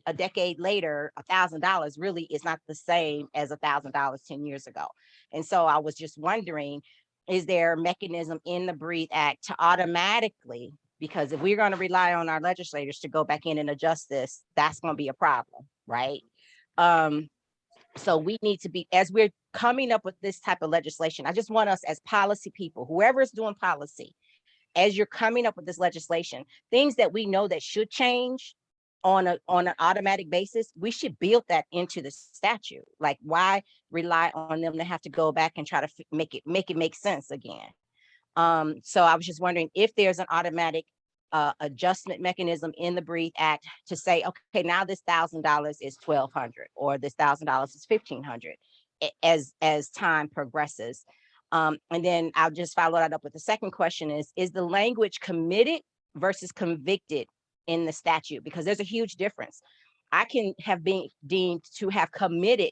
A decade later, $1,000 really is not the same as $1,000 10 years ago. And so I was just wondering, is there a mechanism in the Breathe Act to automatically, because if we're going to rely on our legislators to go back in and adjust this, that's going to be a problem, right? So we need to be, as we're coming up with this type of legislation, I just want us as policy people, whoever is doing policy, as you're coming up with this legislation, things that we know that should change, on an automatic basis, we should build that into the statute. Like, why rely on them to have to go back and try to make it make sense again? So I was just wondering if there's an automatic adjustment mechanism in the Breathe Act to say, okay, now this $1,000 is $1,200, or this $1,000 is $1,500 as time progresses. And then I'll just follow that up with the second question is the language committed versus convicted in the statute? Because there's a huge difference. I can have been deemed to have committed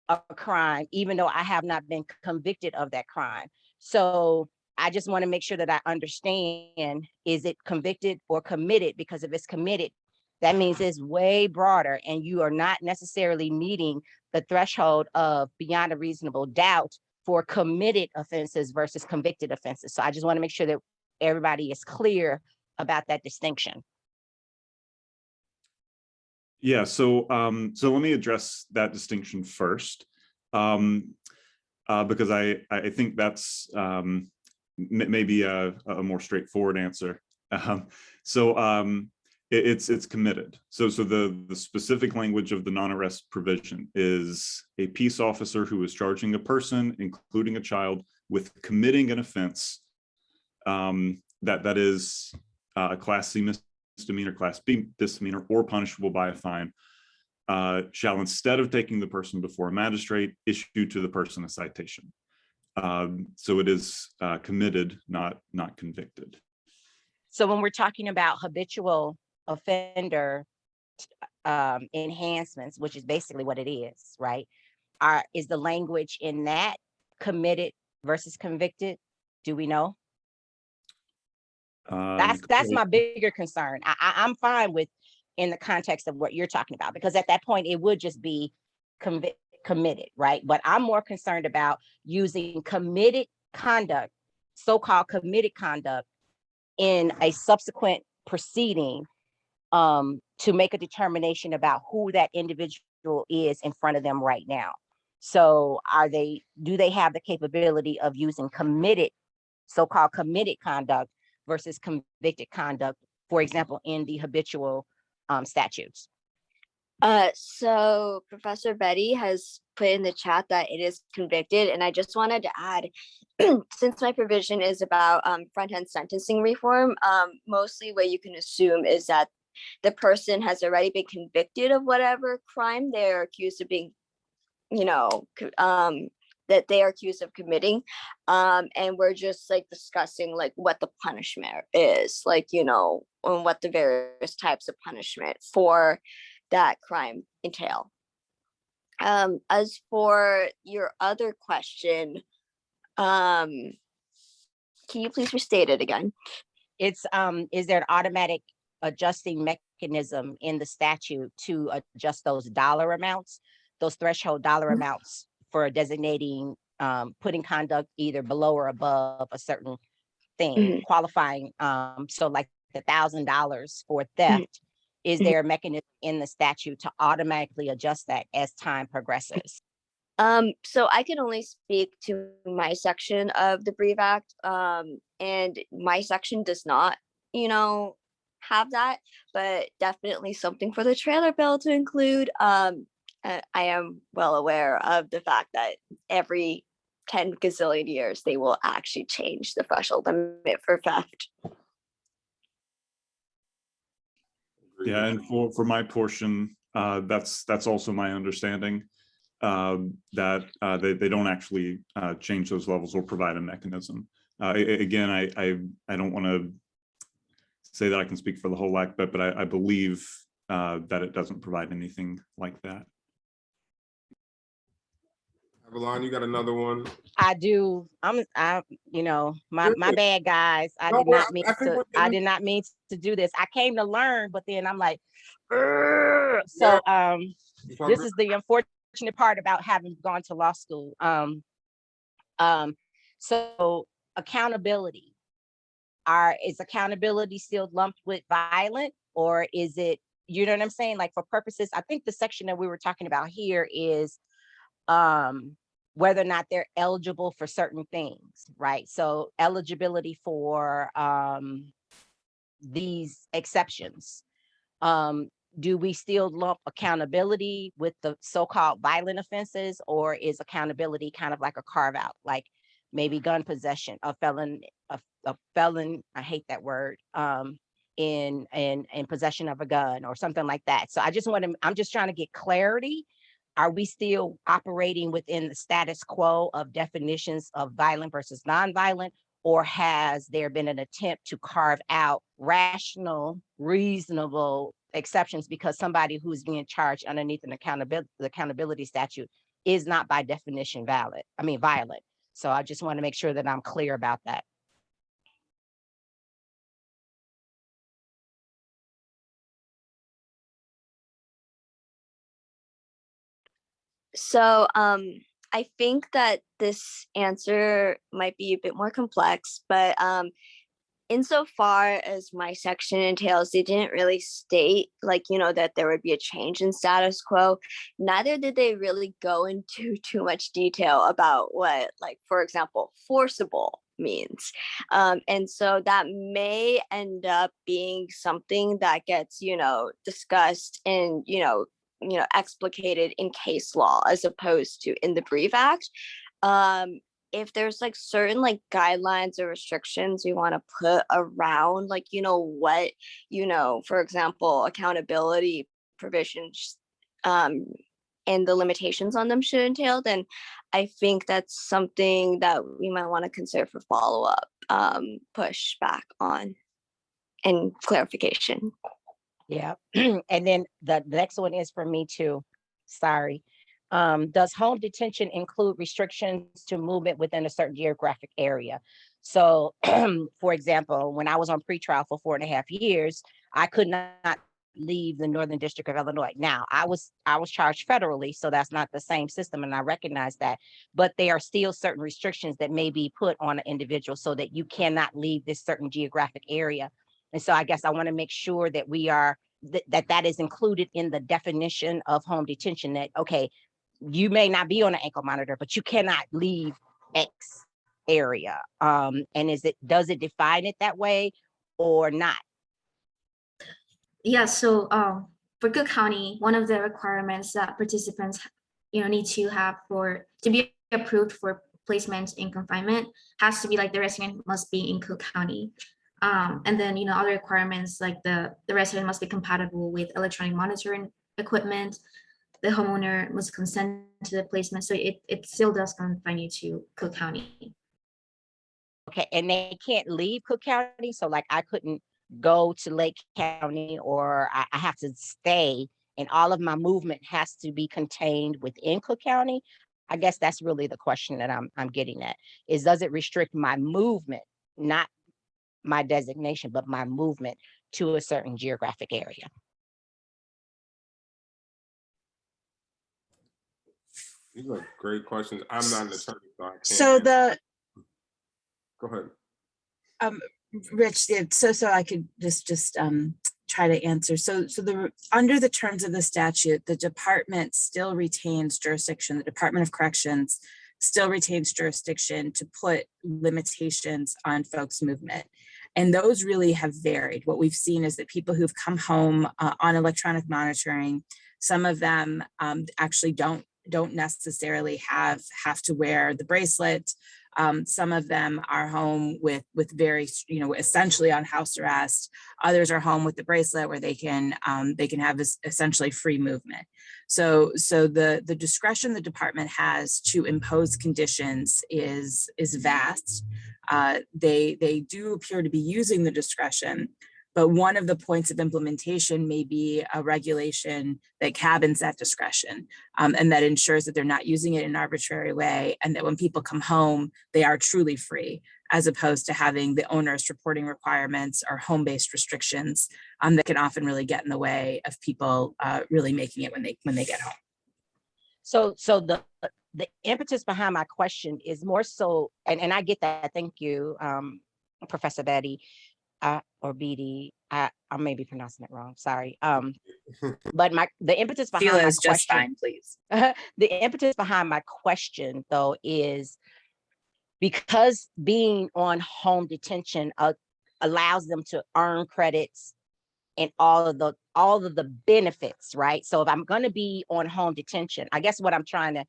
a crime, even though I have not been convicted of that crime. So I just want to make sure that I understand, is it convicted or committed? Because if it's committed, that means it's way broader, and you are not necessarily meeting the threshold of beyond a reasonable doubt for committed offenses versus convicted offenses. So I just want to make sure that everybody is clear about that distinction. Yeah, so let me address that distinction first, because I think that's maybe a more straightforward answer. It's committed. So the specific language of the non-arrest provision is a peace officer who is charging a person, including a child, with committing an offense that is a Class C misdemeanor, Class B misdemeanor, or punishable by a fine, shall, instead of taking the person before a magistrate, issue to the person a citation. So it is committed, not convicted. So when we're talking about habitual offender enhancements, which is basically what it is, right? Is the language in that committed versus convicted? Do we know? That's my bigger concern. I'm fine with, in the context of what you're talking about, because at that point it would just be committed, right? But I'm more concerned about using committed conduct, so-called committed conduct, in a subsequent proceeding to make a determination about who that individual is in front of them right now. So do they have the capability of using committed, so-called committed conduct versus convicted conduct, for example, in the habitual statutes? So Professor Bedi has put in the chat that it is convicted, and I just wanted to add, since my provision is about front-end sentencing reform, mostly what you can assume is that the person has already been convicted of whatever crime they're accused of being, that they are accused of committing, and we're just like discussing like what the punishment is, like, and what the various types of punishment for that crime entail. As for your other question, can you please restate it again? It's is there an automatic adjusting mechanism in the statute to adjust those dollar amounts, those threshold dollar amounts for designating putting conduct either below or above a certain thing, qualifying? So like the $1,000 for theft, is there a mechanism in the statute to automatically adjust that as time progresses? So I can only speak to my section of the Breathe Act, and my section does not, have that, but definitely something for the trailer bill to include. I am well aware of the fact that every 10 gazillion years they will actually change the threshold limit for theft. Yeah, and for my portion, that's also my understanding, that they don't actually change those levels or provide a mechanism. Again, I don't want to say that I can speak for the whole act, but I believe that it doesn't provide anything like that. Avalon, you got another one? I do. My bad, guys. I did not mean to do this. I came to learn, but then I'm like, so this is the unfortunate part about having gone to law school. So accountability. Is accountability still lumped with violent, or is it, you know what I'm saying? Like, for purposes, I think the section that we were talking about here is whether or not they're eligible for certain things, right? So eligibility for these exceptions. do we still lump accountability with the so-called violent offenses, or is accountability kind of like a carve out, like maybe gun possession, a felon, I hate that word, in possession of a gun or something like that. So I'm just trying to get clarity. Are we still operating within the status quo of definitions of violent versus nonviolent, or has there been an attempt to carve out rational, reasonable exceptions because somebody who's being charged underneath the accountability statute is not by definition violent? So I just want to make sure that I'm clear about that. So I think that this answer might be a bit more complex, but insofar as my section entails, they didn't really state that there would be a change in status quo. Neither did they really go into too much detail about what, for example, forcible means. And so that may end up being something that gets, discussed and, explicated in case law as opposed to in the brief act. If there's certain guidelines or restrictions we want to put around what for example accountability provisions and the limitations on them should entail, then I think that's something that we might want to consider for follow-up pushback on and clarification. Yeah. And then the next one is for me too. Sorry. Does home detention include restrictions to movement within a certain geographic area? So, for example, when I was on pretrial for 4.5 years, I could not leave the Northern District of Illinois. Now, I was charged federally, so that's not the same system, and I recognize that. But there are still certain restrictions that may be put on an individual so that you cannot leave this certain geographic area. And so I guess I want to make sure that we are that is included in the definition of home detention, that, okay, you may not be on an ankle monitor, but you cannot leave X area. And does it define it that way or not? Yeah, so for Cook County, one of the requirements that participants need to have to be approved for placement in confinement has to be the resident must be in Cook County. And then other requirements like the resident must be compatible with electronic monitoring equipment. The homeowner must consent to the placement. So it still does confine you to Cook County. Okay, and they can't leave Cook County. So I couldn't go to Lake County, or I have to stay, and all of my movement has to be contained within Cook County. I guess that's really the question that I'm getting at, is does it restrict my movement, not my designation, but my movement to a certain geographic area? These are great questions. I'm not an attorney, so I can't. So Go ahead. Rich, so I could just try to answer. So under the terms of the statute, the department still retains jurisdiction. The Department of Corrections still retains jurisdiction to put limitations on folks' movement. And those really have varied. What we've seen is that people who've come home on electronic monitoring, some of them actually don't necessarily have to wear the bracelet. Some of them are home with very, essentially on house arrest. Others are home with the bracelet where they can have essentially free movement. So the discretion the department has to impose conditions is vast. They do appear to be using the discretion, but one of the points of implementation may be a regulation that cabins that discretion, and that ensures that they're not using it in an arbitrary way, and that when people come home, they are truly free, as opposed to having the onerous reporting requirements or home-based restrictions that can often really get in the way of people really making it when they get home. So the impetus behind my question is more so, and I get that. Thank you, Professor Bedi. Or BD, I may be pronouncing it wrong. Sorry. But the impetus behind Sheila my is just question, fine, please. The impetus behind my question, though, is because being on home detention allows them to earn credits and all of the benefits, right? So if I'm going to be on home detention, I guess what I'm trying to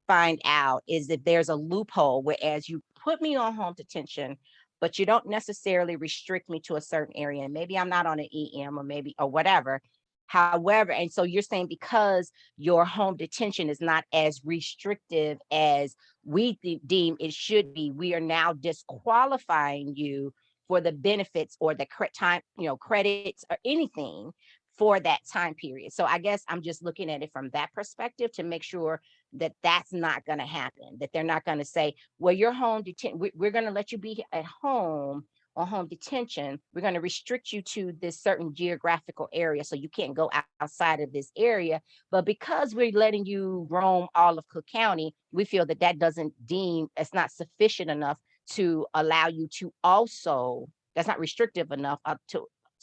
find out is if there's a loophole, whereas you put me on home detention, but you don't necessarily restrict me to a certain area. And maybe I'm not on an EM or whatever. However, and so you're saying because your home detention is not as restrictive as we deem it should be, we are now disqualifying you for the benefits or the time, credits or anything for that time period. So I guess I'm just looking at it from that perspective to make sure that that's not going to happen, that they're not going to say, well, you're home detention. We're going to let you be at home on home detention. We're going to restrict you to this certain geographical area. So you can't go outside of this area. But because we're letting you roam all of Cook County, we feel that that doesn't deem, it's not sufficient enough to allow you to also, that's not restrictive enough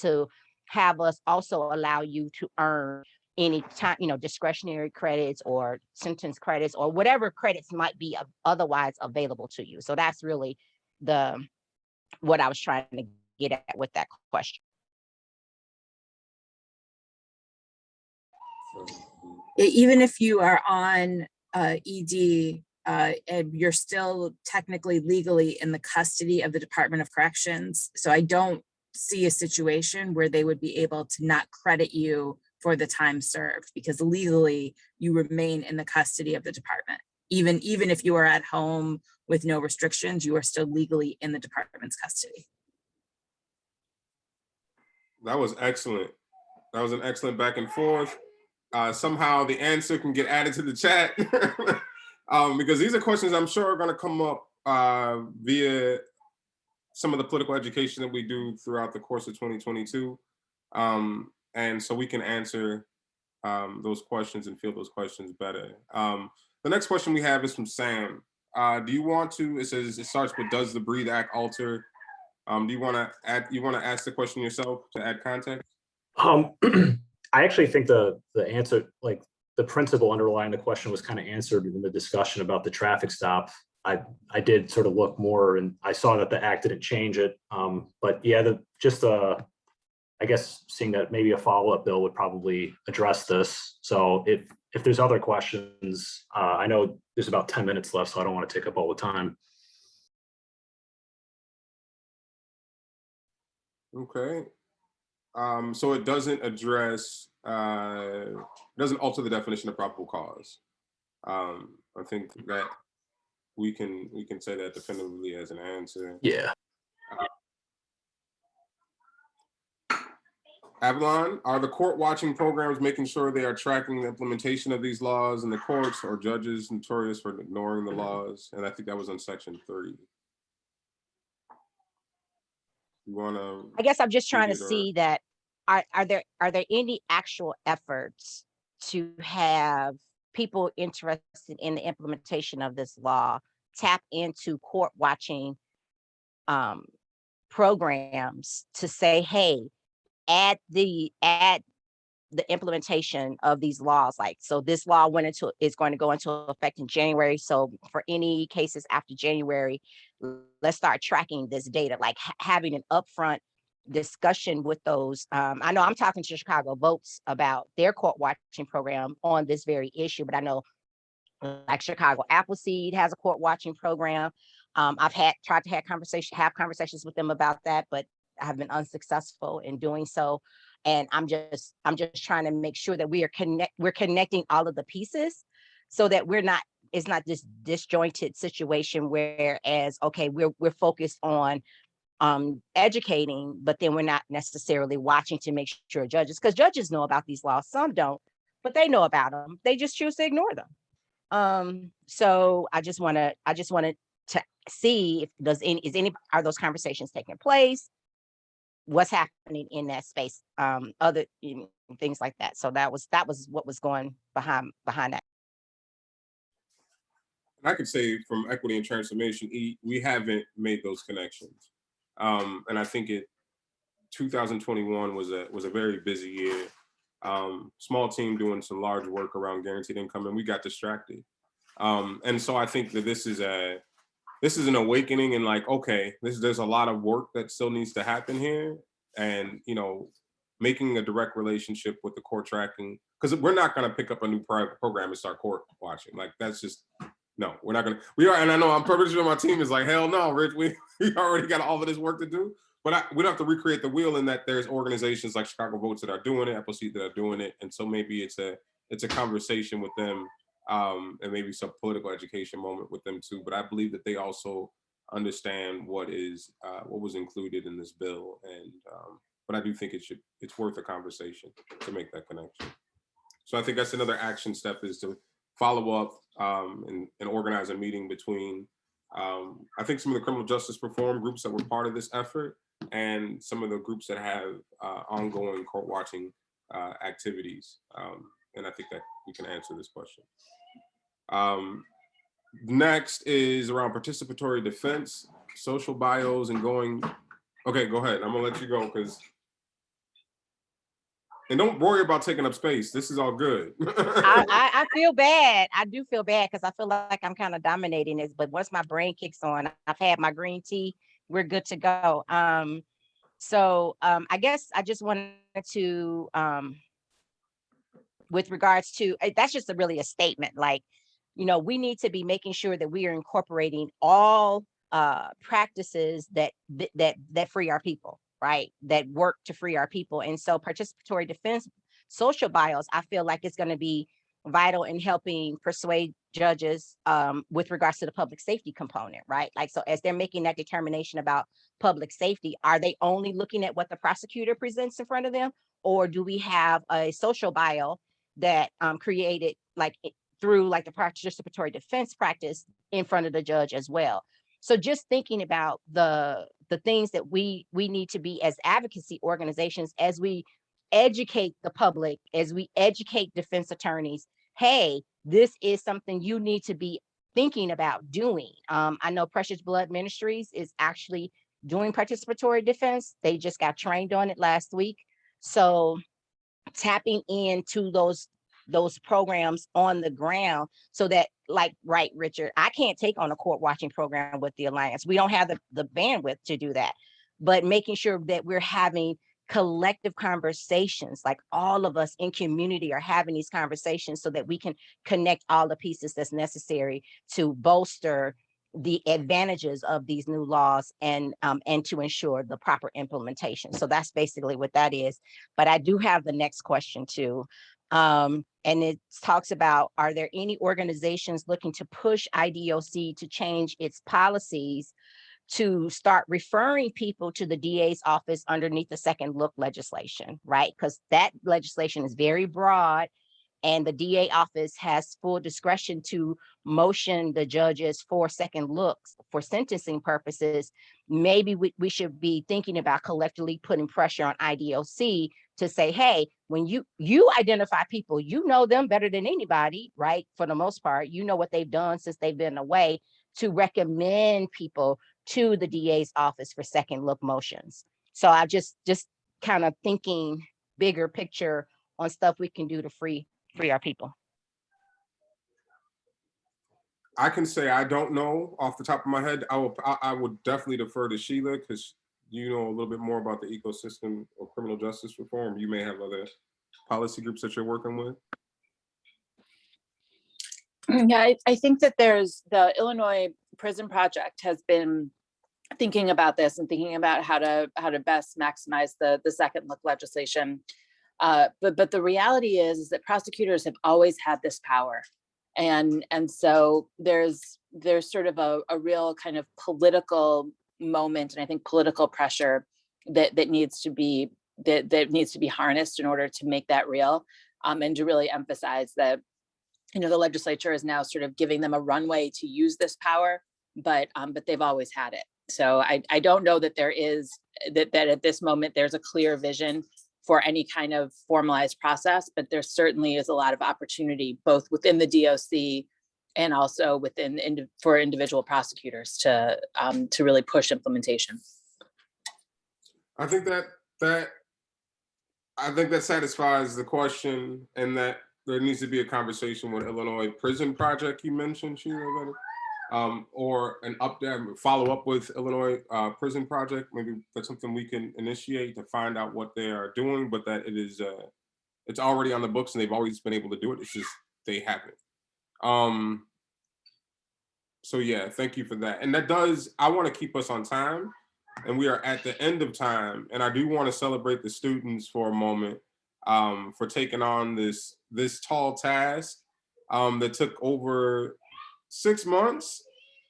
to have us also allow you to earn any time, discretionary credits or sentence credits or whatever credits might be otherwise available to you. So that's really what I was trying to get at with that question. Even if you are on ED, and you're still technically legally in the custody of the Department of Corrections. So I don't see a situation where they would be able to not credit you for the time served, because legally you remain in the custody of the department. Even if you are at home with no restrictions, you are still legally in the department's custody. That was excellent. That was an excellent back and forth. Somehow the answer can get added to the chat because these are questions I'm sure are going to come up via some of the political education that we do throughout the course of 2022. And so we can answer those questions and field those questions better. The next question we have is from Sam. Do you want to, it says, it starts with, does the BREATHE Act alter? Do you want to ask the question yourself to add context? I actually think the answer, like the principle underlying the question, was kind of answered in the discussion about the traffic stop. I did sort of look more, and I saw that the act didn't change it. But yeah, I guess seeing that maybe a follow-up bill would probably address this. So if there's other questions, I know there's about 10 minutes left, so I don't want to take up all the time. Okay. So it doesn't address, it doesn't alter the definition of probable cause. I think that we can say that definitively as an answer. Yeah. Avalon, are the court watching programs making sure they are tracking the implementation of these laws in the courts, or judges notorious for ignoring the laws? And I think that was on section 3. You want to? I guess I'm just trying to see that are there any actual efforts to have people interested in the implementation of this law tap into court watching programs to say, hey, add the implementation of these laws. Like, so this law is going to go into effect in January. So for any cases after January, let's start tracking this data, like having an upfront discussion with those. I know I'm talking to Chicago Votes about their court watching program on this very issue, but I know like Chicago Appleseed has a court watching program. I've tried to have conversations with them about that, but I have been unsuccessful in doing so. And I'm just trying to make sure that we're connecting all of the pieces so that it's not this disjointed situation, whereas, okay, we're focused on educating, but then we're not necessarily watching to make sure because judges know about these laws, some don't, but they know about them. They just choose to ignore them. So I just wanted to see if are those conversations taking place? What's happening in that space, other things like that. So that was what was going behind that. I could say from equity and transformation, we haven't made those connections. And I think 2021 was a very busy year. Small team doing some large work around guaranteed income, and we got distracted. And so I think that this is an awakening, and like, okay, there's a lot of work that still needs to happen here. And, making a direct relationship with the court tracking, because we're not going to pick up a new program and start court watching. Like, that's just, no, we're not going to. We are, and I know I'm pretty sure my team is like, hell no, Rich, we already got all of this work to do. But we don't have to recreate the wheel, in that there's organizations like Chicago Votes that are doing it, FOC that are doing it. And so maybe it's a conversation with them, and maybe some political education moment with them too. But I believe that they also understand what was included in this bill. And but I do think it's worth a conversation to make that connection. So I think that's another action step, is to follow up and organize a meeting between I think some of the criminal justice reform groups that were part of this effort, and some of the groups that have ongoing court watching activities. And I think that we can answer this question. Next is around participatory defense, social bios, and going. Okay, go ahead. I'm gonna let you go, and don't worry about taking up space. This is all good. I feel bad. I do feel bad, because I feel like I'm kind of dominating this, but once my brain kicks on, I've had my green tea, we're good to go. So I guess I just wanted to, with regards to, that's just really a statement. Like, we need to be making sure that we are incorporating all practices that free our people, right? That work to free our people. And so participatory defense, social bios, I feel like it's going to be vital in helping persuade judges with regards to the public safety component, right? Like, so as they're making that determination about public safety, are they only looking at what the prosecutor presents in front of them? Or do we have a social bio that created through the participatory defense practice in front of the judge as well? So just thinking about the things that we need to be as advocacy organizations, as we educate the public, as we educate defense attorneys, hey, this is something you need to be thinking about doing. I know Precious Blood Ministries is actually doing participatory defense. They just got trained on it last week. So tapping into those programs on the ground, so that, right, Richard, I can't take on a court watching program with the Alliance. We don't have the bandwidth to do that, but making sure that we're having collective conversations, like all of us in community are having these conversations, so that we can connect all the pieces that's necessary to bolster the advantages of these new laws, and to ensure the proper implementation. So that's basically what that is. But I do have the next question too. And it talks about, are there any organizations looking to push IDOC to change its policies to start referring people to the DA's office underneath the second look legislation, right? Because that legislation is very broad, and the DA office has full discretion to motion the judges for second looks for sentencing purposes. Maybe we should be thinking about collectively putting pressure on IDOC to say, hey, when you identify people, you know them better than anybody, right? For the most part, you know what they've done since they've been away, to recommend people to the DA's office for second look motions. So I just kind of thinking bigger picture on stuff we can do to free our people. I can say I don't know off the top of my head. I would definitely defer to Sheila, because you know a little bit more about the ecosystem of criminal justice reform. You may have other policy groups that you're working with. Yeah, I think that there's the Illinois Prison Project has been thinking about this and thinking about how to best maximize the second look legislation. But the reality is that prosecutors have always had this power. And so there's sort of a real kind of political moment, and I think political pressure that needs to be harnessed in order to make that real, and to really emphasize that, the legislature is now sort of giving them a runway to use this power, but they've always had it. So I don't know that there is that at this moment there's a clear vision for any kind of formalized process, but there certainly is a lot of opportunity both within the DOC and also for individual prosecutors to really push implementation. I think that satisfies the question, and that there needs to be a conversation with Illinois Prison Project you mentioned, Sheila. or an update, follow up with Illinois Prison Project. Maybe that's something we can initiate to find out what they are doing, but that it is, it's already on the books and they've always been able to do it. It's just, they haven't. So yeah, thank you for that. And that does, I want to keep us on time, and we are at the end of time. And I do want to celebrate the students for a moment for taking on this tall task that took over 6 months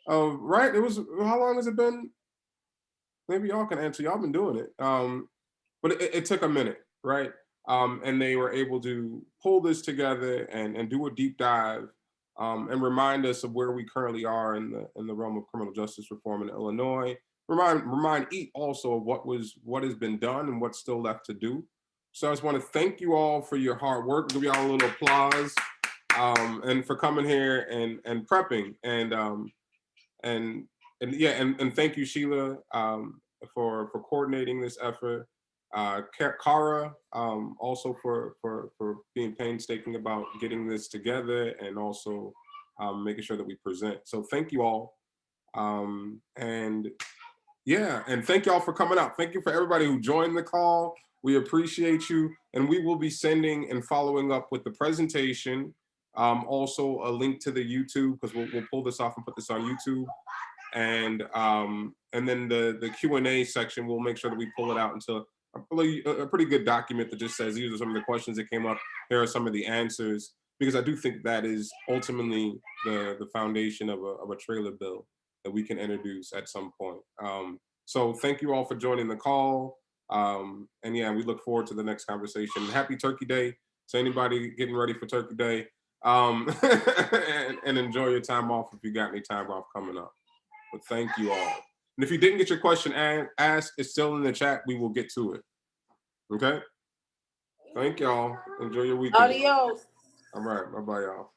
of, right? It was, how long has it been? Maybe y'all can answer, y'all been doing it. But it took a minute, right? And they were able to pull this together and do a deep dive and remind us of where we currently are in the realm of criminal justice reform in Illinois. Remind each also of what has been done and what's still left to do. So I just want to thank you all for your hard work. Give y'all a little applause, and for coming here and prepping and thank you, Sheila, for coordinating this effort. Kara, also for being painstaking about getting this together and also making sure that we present. So thank you all. And thank y'all for coming out. Thank you for everybody who joined the call. We appreciate you. And we will be sending and following up with the presentation. Also a link to the YouTube, because we'll pull this off and put this on YouTube. And then the Q&A section, we'll make sure that we pull it out into a pretty good document that just says these are some of the questions that came up. Here are some of the answers, because I do think that is ultimately the foundation of a trailer bill that we can introduce at some point. So thank you all for joining the call. And yeah, we look forward to the next conversation. Happy Turkey Day to anybody getting ready for Turkey Day. And enjoy your time off if you got any time off coming up. But thank you all. And if you didn't get your question asked, it's still in the chat. We will get to it. Okay? Thank y'all. Enjoy your weekend. Adios. All right. Bye-bye, y'all.